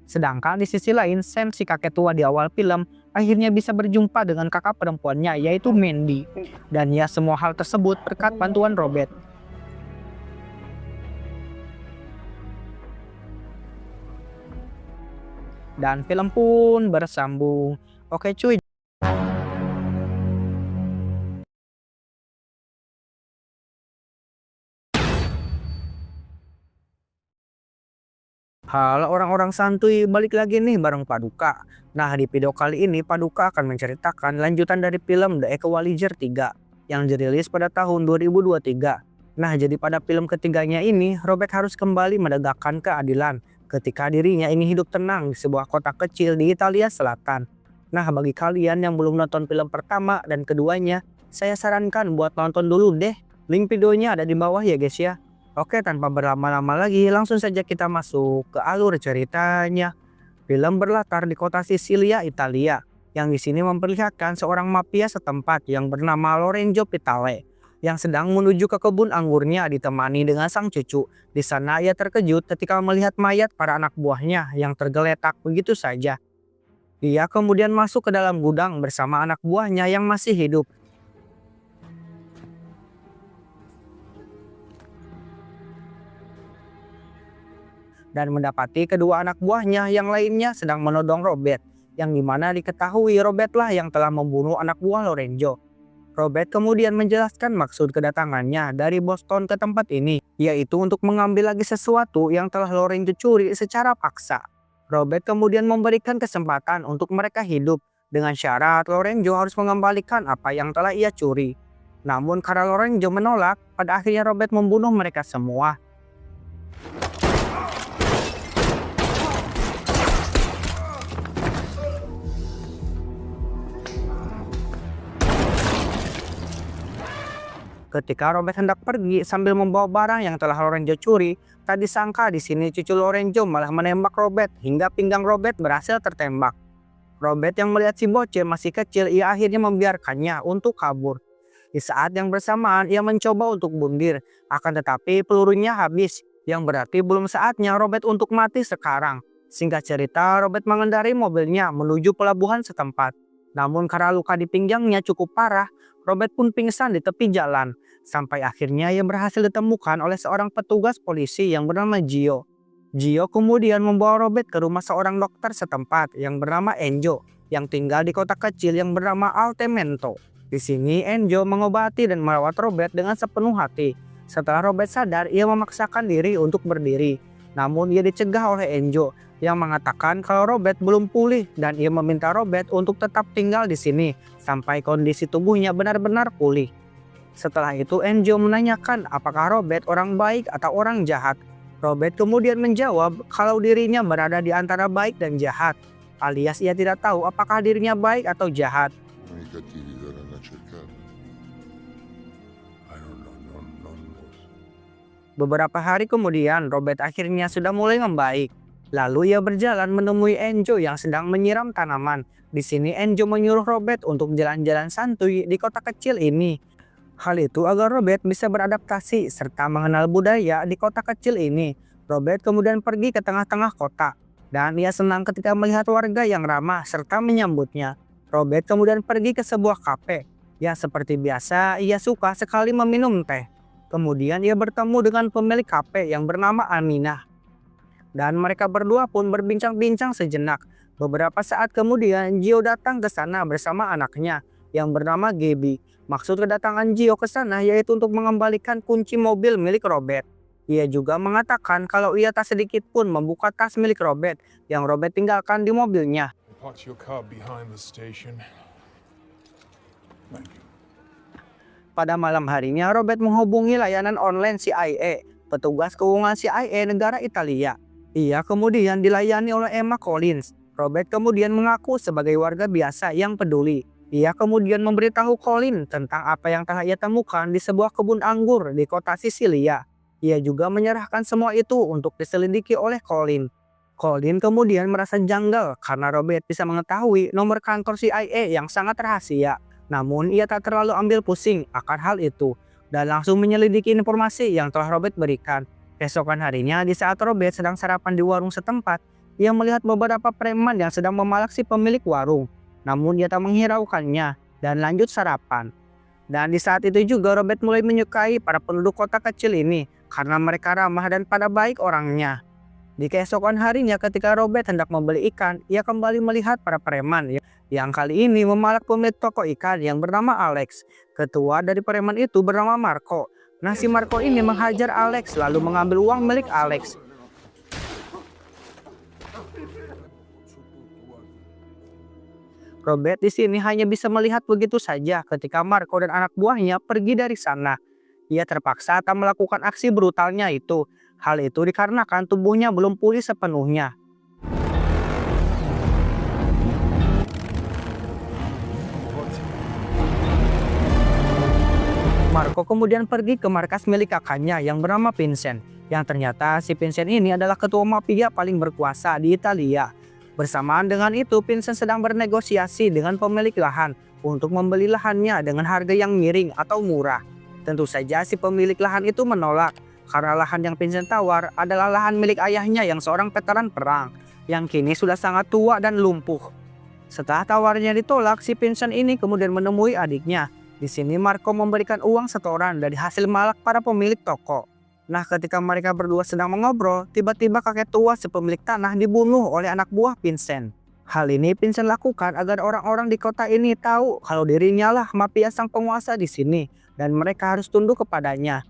Sedangkan di sisi lain, Sam si kakek tua di awal film akhirnya bisa berjumpa dengan kakak perempuannya yaitu Mandy. Dan semua hal tersebut berkat bantuan Robert. Dan film pun bersambung. Oke cuy. Halo orang-orang santuy, balik lagi nih bareng Paduka. Nah, di video kali ini Paduka akan menceritakan lanjutan dari film The Equalizer 3 yang dirilis pada tahun 2023. Nah, jadi pada film ketiganya ini, Robert harus kembali menegakkan keadilan ketika dirinya ingin hidup tenang di sebuah kota kecil di Italia Selatan. Nah, bagi kalian yang belum nonton film pertama dan keduanya, saya sarankan buat nonton dulu deh. Link videonya ada di bawah ya guys ya. Oke, tanpa berlama-lama lagi, langsung saja kita masuk ke alur ceritanya. Film berlatar di kota Sisilia, Italia, yang di sini memperlihatkan seorang mafia setempat yang bernama Lorenzo Vitale, yang sedang menuju ke kebun anggurnya ditemani dengan sang cucu. Di sana ia terkejut ketika melihat mayat para anak buahnya yang tergeletak begitu saja. Ia kemudian masuk ke dalam gudang bersama anak buahnya yang masih hidup. Dan mendapati kedua anak buahnya yang lainnya sedang menodong Robert, yang dimana diketahui Robert lah yang telah membunuh anak buah Lorenzo. Robert kemudian menjelaskan maksud kedatangannya dari Boston ke tempat ini, yaitu untuk mengambil lagi sesuatu yang telah Lorenzo curi secara paksa. Robert kemudian memberikan kesempatan untuk mereka hidup, dengan syarat Lorenzo harus mengembalikan apa yang telah ia curi. Namun karena Lorenzo menolak, pada akhirnya Robert membunuh mereka semua. Ketika Robert hendak pergi sambil membawa barang yang telah Lorenzo curi, tak disangka di sini cucu Lorenzo malah menembak Robert hingga pinggang Robert berhasil tertembak. Robert yang melihat si bocil masih kecil, ia akhirnya membiarkannya untuk kabur. Di saat yang bersamaan ia mencoba untuk bundir, akan tetapi pelurunya habis, yang berarti belum saatnya Robert untuk mati sekarang. Singkat cerita, Robert mengendarai mobilnya menuju pelabuhan setempat. Namun karena luka di pinggangnya cukup parah, Robert pun pingsan di tepi jalan. Sampai akhirnya ia berhasil ditemukan oleh seorang petugas polisi yang bernama Gio. Gio kemudian membawa Robert ke rumah seorang dokter setempat yang bernama Enzo, yang tinggal di kota kecil yang bernama Altemento. Di sini Enzo mengobati dan merawat Robert dengan sepenuh hati. Setelah Robert sadar, ia memaksakan diri untuk berdiri. Namun ia dicegah oleh Enzo yang mengatakan kalau Robert belum pulih dan ia meminta Robert untuk tetap tinggal di sini sampai kondisi tubuhnya benar-benar pulih. Setelah itu Enzo menanyakan apakah Robert orang baik atau orang jahat. Robert kemudian menjawab kalau dirinya berada di antara baik dan jahat, alias ia tidak tahu apakah dirinya baik atau jahat. I cattivi verranno a cercarmi. I don't know, non knows. Beberapa hari kemudian Robert akhirnya sudah mulai membaik. Lalu ia berjalan menemui Enzo yang sedang menyiram tanaman. Di sini Enzo menyuruh Robert untuk jalan-jalan santuy di kota kecil ini. Hal itu agar Robert bisa beradaptasi serta mengenal budaya di kota kecil ini. Robert kemudian pergi ke tengah-tengah kota, dan ia senang ketika melihat warga yang ramah serta menyambutnya. Robert kemudian pergi ke sebuah kafe. Ya, seperti biasa ia suka sekali meminum teh. Kemudian ia bertemu dengan pemilik kafe yang bernama Aminah. Dan mereka berdua pun berbincang-bincang sejenak. Beberapa saat kemudian Gio datang ke sana bersama anaknya yang bernama Gaby. Maksud kedatangan Gio ke sana yaitu untuk mengembalikan kunci mobil milik Robert. Ia juga mengatakan kalau ia tak sedikit pun membuka tas milik Robert yang Robert tinggalkan di mobilnya. Park your car behind the station. Thank you. Pada malam harinya Robert menghubungi layanan online CIA, petugas keuangan CIA negara Italia. Ia kemudian dilayani oleh Emma Collins. Robert kemudian mengaku sebagai warga biasa yang peduli. Ia kemudian memberitahu Colin tentang apa yang telah ia temukan di sebuah kebun anggur di kota Sisilia. Ia juga menyerahkan semua itu untuk diselidiki oleh Colin. Colin kemudian merasa janggal karena Robert bisa mengetahui nomor kantor CIA yang sangat rahasia. Namun ia tak terlalu ambil pusing akan hal itu dan langsung menyelidiki informasi yang telah Robert berikan. Keesokan harinya di saat Robert sedang sarapan di warung setempat, ia melihat beberapa preman yang sedang memalak si pemilik warung. Namun ia tak menghiraukannya dan lanjut sarapan. Dan di saat itu juga Robert mulai menyukai para penduduk kota kecil ini karena mereka ramah dan pada baik orangnya. Di keesokan harinya ketika Robert hendak membeli ikan, ia kembali melihat para preman yang kali ini memalak pemilik toko ikan yang bernama Alex. Ketua dari preman itu bernama Marco. Nah, si Marco ini menghajar Alex lalu mengambil uang milik Alex. Robert di sini hanya bisa melihat begitu saja ketika Marco dan anak buahnya pergi dari sana. Ia terpaksa tak melakukan aksi brutalnya itu. Hal itu dikarenakan tubuhnya belum pulih sepenuhnya. Marco kemudian pergi ke markas milik kakaknya yang bernama Vincent. Yang ternyata si Vincent ini adalah ketua mafia paling berkuasa di Italia. Bersamaan dengan itu, Vincent sedang bernegosiasi dengan pemilik lahan untuk membeli lahannya dengan harga yang miring atau murah. Tentu saja si pemilik lahan itu menolak karena lahan yang Vincent tawar adalah lahan milik ayahnya yang seorang veteran perang yang kini sudah sangat tua dan lumpuh. Setelah tawarnya ditolak, si Vincent ini kemudian menemui adiknya. Di sini Marco memberikan uang setoran dari hasil malak para pemilik toko. Nah, ketika mereka berdua sedang mengobrol, tiba-tiba kakek tua si pemilik tanah dibunuh oleh anak buah Vincent. Hal ini Vincent lakukan agar orang-orang di kota ini tahu kalau dirinya lah mafia sang penguasa di sini dan mereka harus tunduk kepadanya.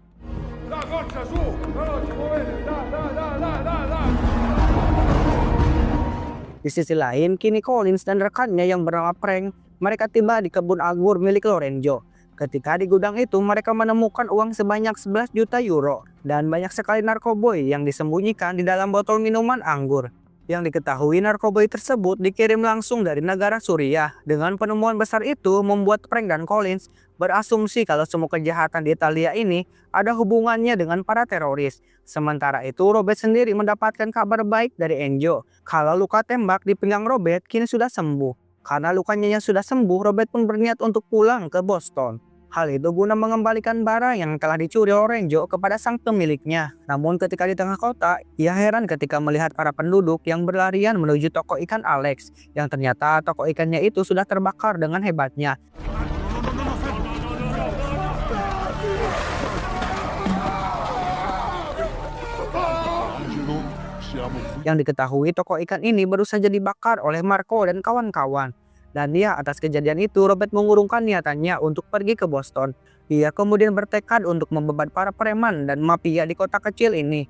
Di sisi lain, kini Collins dan rekannya yang bernama Frank, mereka tiba di kebun anggur milik Lorenzo. Ketika di gudang itu, mereka menemukan uang sebanyak 11 juta euro dan banyak sekali narkoboy yang disembunyikan di dalam botol minuman anggur. Yang diketahui narkoboy tersebut dikirim langsung dari negara Suriah. Dengan penemuan besar itu membuat Frank dan Collins berasumsi kalau semua kejahatan di Italia ini ada hubungannya dengan para teroris. Sementara itu Robert sendiri mendapatkan kabar baik dari Enzo kalau luka tembak di pinggang Robert kini sudah sembuh. Karena lukanya yang sudah sembuh, Robert pun berniat untuk pulang ke Boston. Hal itu guna mengembalikan barang yang telah dicuri Lorenzo kepada sang pemiliknya. Namun ketika di tengah kota, ia heran ketika melihat para penduduk yang berlarian menuju toko ikan Alex. Yang ternyata toko ikannya itu sudah terbakar dengan hebatnya. Yang diketahui toko ikan ini baru saja dibakar oleh Marco dan kawan-kawan. Dan ya, atas kejadian itu Robert mengurungkan niatannya untuk pergi ke Boston. Ia kemudian bertekad untuk membebat para preman dan mafia di kota kecil ini.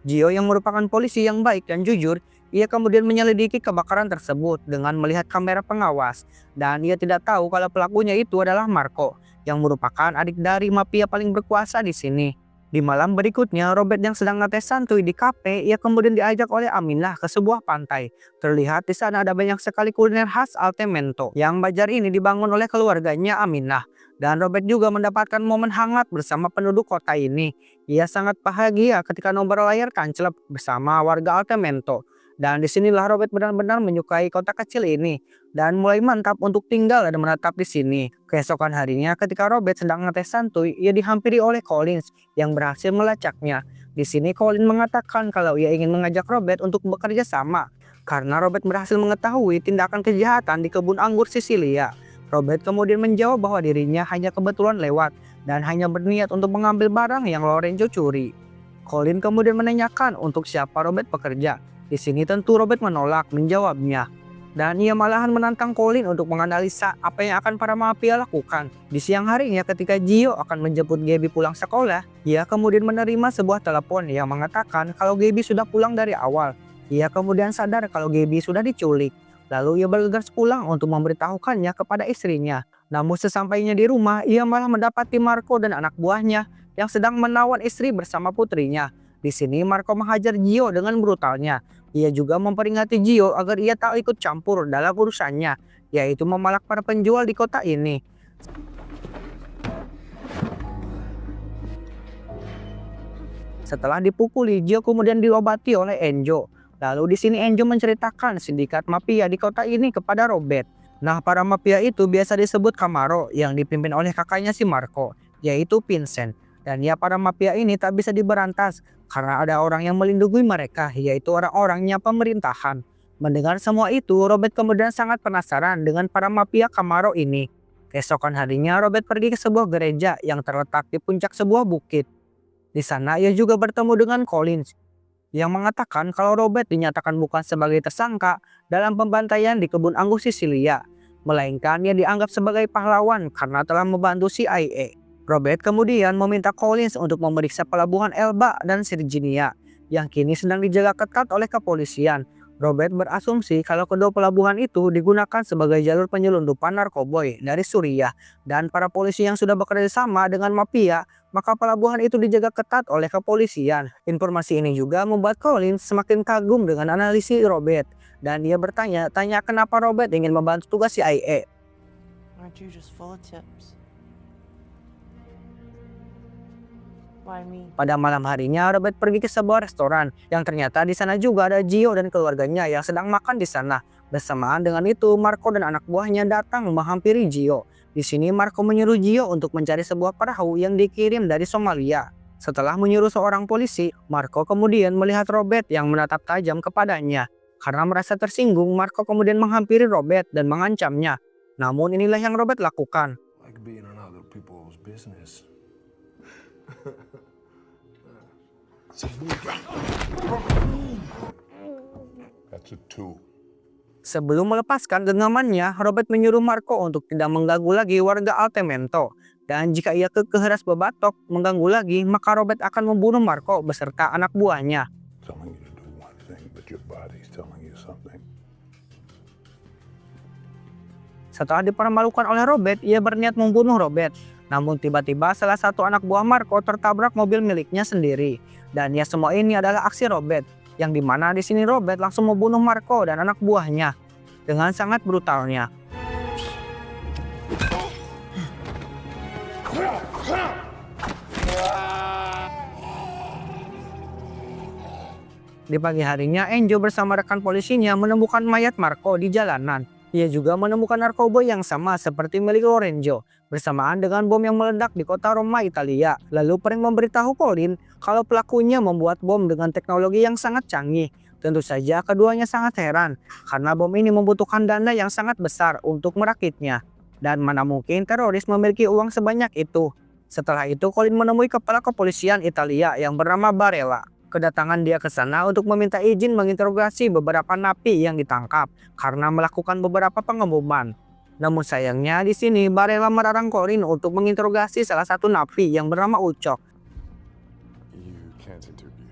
Gio yang merupakan polisi yang baik dan jujur, ia kemudian menyelidiki kebakaran tersebut dengan melihat kamera pengawas. Dan ia tidak tahu kalau pelakunya itu adalah Marco, yang merupakan adik dari mafia paling berkuasa di sini. Di malam berikutnya, Robert yang sedang ngetes santuy di kafe, ia kemudian diajak oleh Aminah ke sebuah pantai. Terlihat di sana ada banyak sekali kuliner khas Altemento, yang bajar ini dibangun oleh keluarganya Aminah. Dan Robert juga mendapatkan momen hangat bersama penduduk kota ini. Ia sangat bahagia ketika nobar layar kancelep bersama warga Altemento. Dan disinilah Robert benar-benar menyukai kota kecil ini dan mulai mantap untuk tinggal dan menetap di sini. Keesokan harinya ketika Robert sedang ngetes santuy, ia dihampiri oleh Collins yang berhasil melacaknya. Di sini Collins mengatakan kalau ia ingin mengajak Robert untuk bekerja sama karena Robert berhasil mengetahui tindakan kejahatan di kebun anggur Sisilia. Robert kemudian menjawab bahwa dirinya hanya kebetulan lewat dan hanya berniat untuk mengambil barang yang Lorenzo curi. Collins kemudian menanyakan untuk siapa Robert bekerja. Di sini tentu Robert menolak menjawabnya. Dan ia malahan menantang Collins untuk menganalisa apa yang akan para mafia lakukan. Di siang harinya ketika Gio akan menjemput Gaby pulang sekolah, ia kemudian menerima sebuah telepon yang mengatakan kalau Gaby sudah pulang dari awal. Ia kemudian sadar kalau Gaby sudah diculik. Lalu ia bergegas pulang untuk memberitahukannya kepada istrinya. Namun sesampainya di rumah, ia malah mendapati Marco dan anak buahnya yang sedang menawan istri bersama putrinya. Di sini Marco menghajar Gio dengan brutalnya. Ia juga memperingati Gio agar ia tak ikut campur dalam urusannya, yaitu memalak para penjual di kota ini. Setelah dipukuli, Gio kemudian diobati oleh Enzo. Lalu di sini Enzo menceritakan sindikat mafia di kota ini kepada Robert. Nah, para mafia itu biasa disebut Camaro yang dipimpin oleh kakaknya si Marco, yaitu Vincent. Dan ya, para mafia ini tak bisa diberantas karena ada orang yang melindungi mereka, yaitu orang-orangnya pemerintahan. Mendengar semua itu, Robert kemudian sangat penasaran dengan para mafia Camaro ini. Keesokan harinya, Robert pergi ke sebuah gereja yang terletak di puncak sebuah bukit. Di sana ia juga bertemu dengan Collins, yang mengatakan kalau Robert dinyatakan bukan sebagai tersangka dalam pembantaian di kebun anggur Sisilia, melainkan ia dianggap sebagai pahlawan karena telah membantu CIA. Robert kemudian meminta Collins untuk memeriksa pelabuhan Elba dan Virginia yang kini sedang dijaga ketat oleh kepolisian. Robert berasumsi kalau kedua pelabuhan itu digunakan sebagai jalur penyelundupan narkoboy dari Suriah, dan para polisi yang sudah bekerja sama dengan mafia, maka pelabuhan itu dijaga ketat oleh kepolisian. Informasi ini juga membuat Collins semakin kagum dengan analisis Robert, dan dia bertanya-tanya kenapa Robert ingin membantu tugas CIA. Aren't you just full of tips? Why me? Pada malam harinya, Robert pergi ke sebuah restoran yang ternyata di sana juga ada Gio dan keluarganya yang sedang makan di sana. Bersamaan dengan itu, Marco dan anak buahnya datang menghampiri Gio. Di sini Marco menyuruh Gio untuk mencari sebuah perahu yang dikirim dari Somalia. Setelah menyuruh seorang polisi, Marco kemudian melihat Robert yang menatap tajam kepadanya. Karena merasa tersinggung, Marco kemudian menghampiri Robert dan mengancamnya. Namun inilah yang Robert lakukan. Like being in other people's business. That's a two. Sebelum melepaskan genggamannya, Robert menyuruh Marco untuk tidak mengganggu lagi warga Altemento. Dan jika ia keras berbatok mengganggu lagi, maka Robert akan membunuh Marco beserta anak buahnya. Telling you to do one thing, but your body's telling you something. Setelah dipermalukan oleh Robert, ia berniat membunuh Robert. Namun tiba-tiba salah satu anak buah Marco tertabrak mobil miliknya sendiri. Dan ya semua ini adalah aksi Robert, yang dimana di sini Robert langsung membunuh Marco dan anak buahnya dengan sangat brutalnya. Di pagi harinya, Enzo bersama rekan polisinya menemukan mayat Marco di jalanan. Ia juga menemukan narkoboy yang sama seperti milik Lorenzo, bersamaan dengan bom yang meledak di kota Roma, Italia. Lalu Frank memberitahu Colin kalau pelakunya membuat bom dengan teknologi yang sangat canggih. Tentu saja keduanya sangat heran, karena bom ini membutuhkan dana yang sangat besar untuk merakitnya. Dan mana mungkin teroris memiliki uang sebanyak itu. Setelah itu, Colin menemui kepala kepolisian Italia yang bernama Barella. Kedatangan dia ke sana untuk meminta izin menginterogasi beberapa napi yang ditangkap karena melakukan beberapa pengeboman. Namun sayangnya di sini Barella melarang Colin untuk menginterogasi salah satu napi yang bernama Ucok. You can't interview.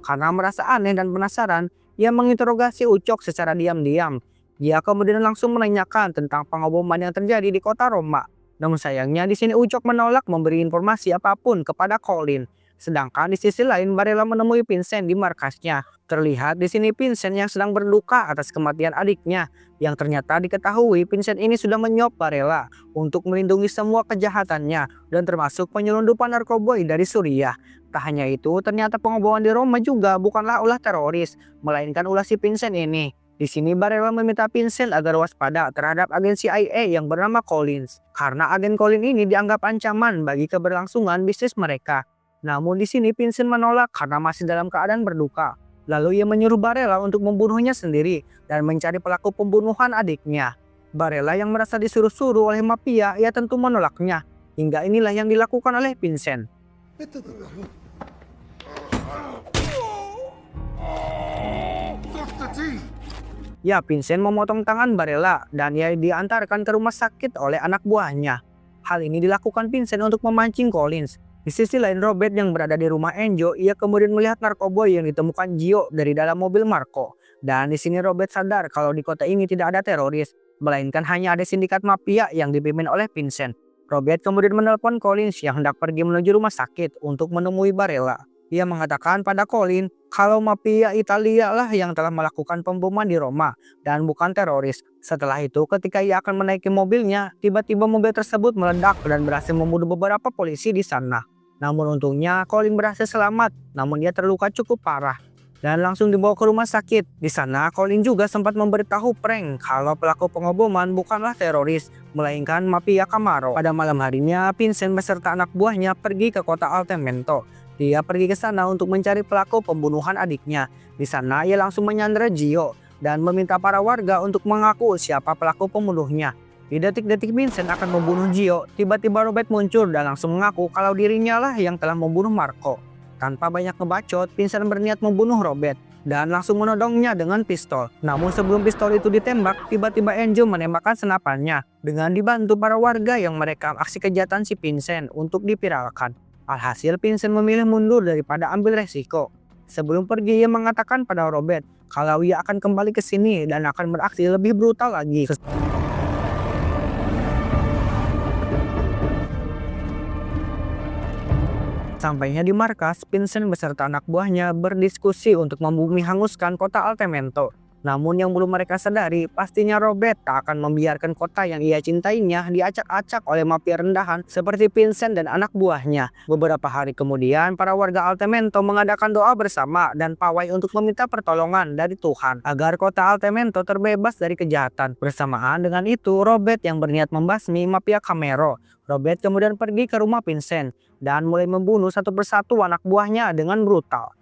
Karena merasa aneh dan penasaran, ia menginterogasi Ucok secara diam-diam. Dia kemudian langsung menanyakan tentang pengeboman yang terjadi di kota Roma. Namun sayangnya di sini Ucok menolak memberi informasi apapun kepada Colin. Sedangkan di sisi lain Barella menemui Vincent di markasnya. Terlihat di sini Vincent yang sedang berduka atas kematian adiknya, yang ternyata diketahui Vincent ini sudah menyuap Barella untuk melindungi semua kejahatannya dan termasuk penyelundupan narkoboy dari Suriah. Tak hanya itu, ternyata pengeboman di Roma juga bukanlah ulah teroris, melainkan ulah si Vincent ini. Di sini Barella meminta Vincent agar waspada terhadap agen CIA yang bernama Collins, karena agen Collins ini dianggap ancaman bagi keberlangsungan bisnis mereka. Namun di sini Vincent menolak karena masih dalam keadaan berduka. Lalu ia menyuruh Barella untuk membunuhnya sendiri dan mencari pelaku pembunuhan adiknya. Barella yang merasa disuruh-suruh oleh mafia, ia tentu menolaknya. Hingga inilah yang dilakukan oleh Vincent. Ya, Vincent memotong tangan Barella dan ia diantarkan ke rumah sakit oleh anak buahnya. Hal ini dilakukan Vincent untuk memancing Collins. Di sisi lain, Robert yang berada di rumah Enzo, ia kemudian melihat narkoboy yang ditemukan Gio dari dalam mobil Marco. Dan di sini Robert sadar kalau di kota ini tidak ada teroris, melainkan hanya ada sindikat mafia yang dipimpin oleh Vincent. Robert kemudian menelpon Collins yang hendak pergi menuju rumah sakit untuk menemui Barella. Ia mengatakan pada Colin kalau mafia Italia lah yang telah melakukan pemboman di Roma dan bukan teroris. Setelah itu, ketika ia akan menaiki mobilnya, tiba-tiba mobil tersebut meledak dan berhasil membunuh beberapa polisi di sana. Namun untungnya Colin berhasil selamat, namun dia terluka cukup parah dan langsung dibawa ke rumah sakit. Di sana Colin juga sempat memberitahu Frank kalau pelaku pengeboman bukanlah teroris, melainkan mafia Camaro. Pada malam harinya, Vincent beserta anak buahnya pergi ke kota Altemento. Dia pergi ke sana untuk mencari pelaku pembunuhan adiknya. Di sana ia langsung menyandera Gio dan meminta para warga untuk mengaku siapa pelaku pembunuhnya. Di detik-detik Vincent akan membunuh Gio, tiba-tiba Robert muncul dan langsung mengaku kalau dirinya lah yang telah membunuh Marco. Tanpa banyak ngebacot, Vincent berniat membunuh Robert dan langsung menodongnya dengan pistol. Namun sebelum pistol itu ditembak, tiba-tiba Enzo menembakkan senapannya dengan dibantu para warga yang merekam aksi kejahatan si Vincent untuk dipiralkan. Alhasil Vincent memilih mundur daripada ambil resiko. Sebelum pergi ia mengatakan pada Robert kalau ia akan kembali ke sini dan akan beraksi lebih brutal lagi. Sampainya di markas, Vincent beserta anak buahnya berdiskusi untuk membumi hanguskan kota Altemento. Namun yang belum mereka sadari, pastinya Robert tak akan membiarkan kota yang ia cintainya diacak-acak oleh mafia rendahan seperti Vincent dan anak buahnya. Beberapa hari kemudian, para warga Altemento mengadakan doa bersama dan pawai untuk meminta pertolongan dari Tuhan agar kota Altemento terbebas dari kejahatan. Bersamaan dengan itu, Robert yang berniat membasmi mafia Camero. Robert kemudian pergi ke rumah Vincent dan mulai membunuh satu persatu anak buahnya dengan brutal.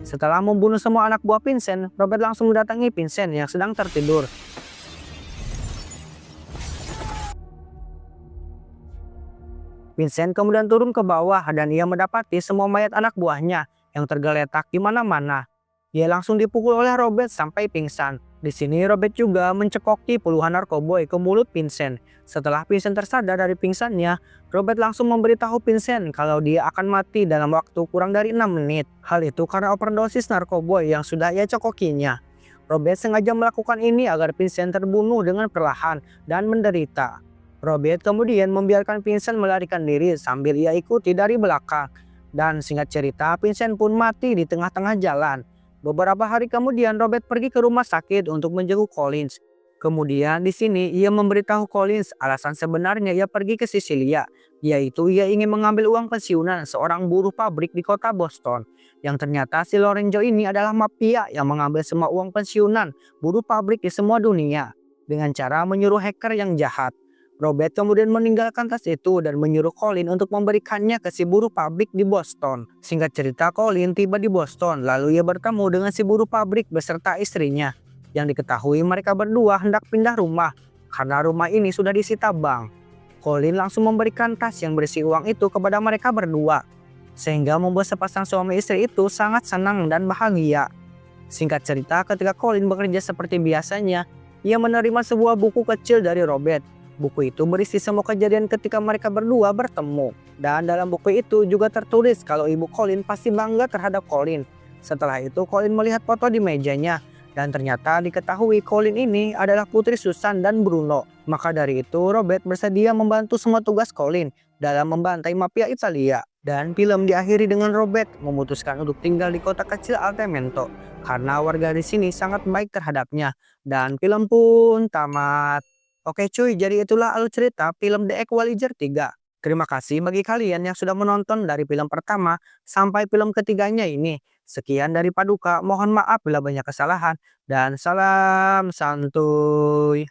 Setelah membunuh semua anak buah Vincent, Robert langsung mendatangi Vincent yang sedang tertidur. Vincent kemudian turun ke bawah dan ia mendapati semua mayat anak buahnya yang tergeletak di mana-mana. Ia langsung dipukul oleh Robert sampai pingsan. Di sini Robert juga mencekoki puluhan narkoboy ke mulut Vincent. Setelah Vincent tersadar dari pingsannya, Robert langsung memberitahu Vincent kalau dia akan mati dalam waktu kurang dari 6 menit. Hal itu karena overdosis narkoboy yang sudah ia cekokinya. Robert sengaja melakukan ini agar Vincent terbunuh dengan perlahan dan menderita. Robert kemudian membiarkan Vincent melarikan diri sambil ia ikuti dari belakang. Dan singkat cerita, Vincent pun mati di tengah-tengah jalan. Beberapa hari kemudian Robert pergi ke rumah sakit untuk menjenguk Collins. Kemudian di sini ia memberitahu Collins alasan sebenarnya ia pergi ke Sisilia, yaitu ia ingin mengambil uang pensiunan seorang buruh pabrik di kota Boston. Yang ternyata si Lorenzo ini adalah mafia yang mengambil semua uang pensiunan buruh pabrik di semua dunia dengan cara menyuruh hacker yang jahat. Robert kemudian meninggalkan tas itu dan menyuruh Colin untuk memberikannya ke si buruh pabrik di Boston. Singkat cerita, Colin tiba di Boston, lalu ia bertemu dengan si buruh pabrik beserta istrinya. Yang diketahui mereka berdua hendak pindah rumah, karena rumah ini sudah disita bank. Colin langsung memberikan tas yang berisi uang itu kepada mereka berdua, sehingga membuat sepasang suami istri itu sangat senang dan bahagia. Singkat cerita, ketika Colin bekerja seperti biasanya, ia menerima sebuah buku kecil dari Robert. Buku itu berisi semua kejadian ketika mereka berdua bertemu. Dan dalam buku itu juga tertulis kalau ibu Colin pasti bangga terhadap Colin. Setelah itu Colin melihat foto di mejanya. Dan ternyata diketahui Colin ini adalah putri Susan dan Bruno. Maka dari itu Robert bersedia membantu semua tugas Colin dalam membantai mafia Italia. Dan film diakhiri dengan Robert memutuskan untuk tinggal di kota kecil Altemento. Karena warga di sini sangat baik terhadapnya. Dan film pun tamat. Oke cuy, jadi itulah alur cerita film The Equalizer 3. Terima kasih bagi kalian yang sudah menonton dari film pertama sampai film ketiganya ini. Sekian dari Paduka, mohon maaf bila banyak kesalahan, dan salam santuy.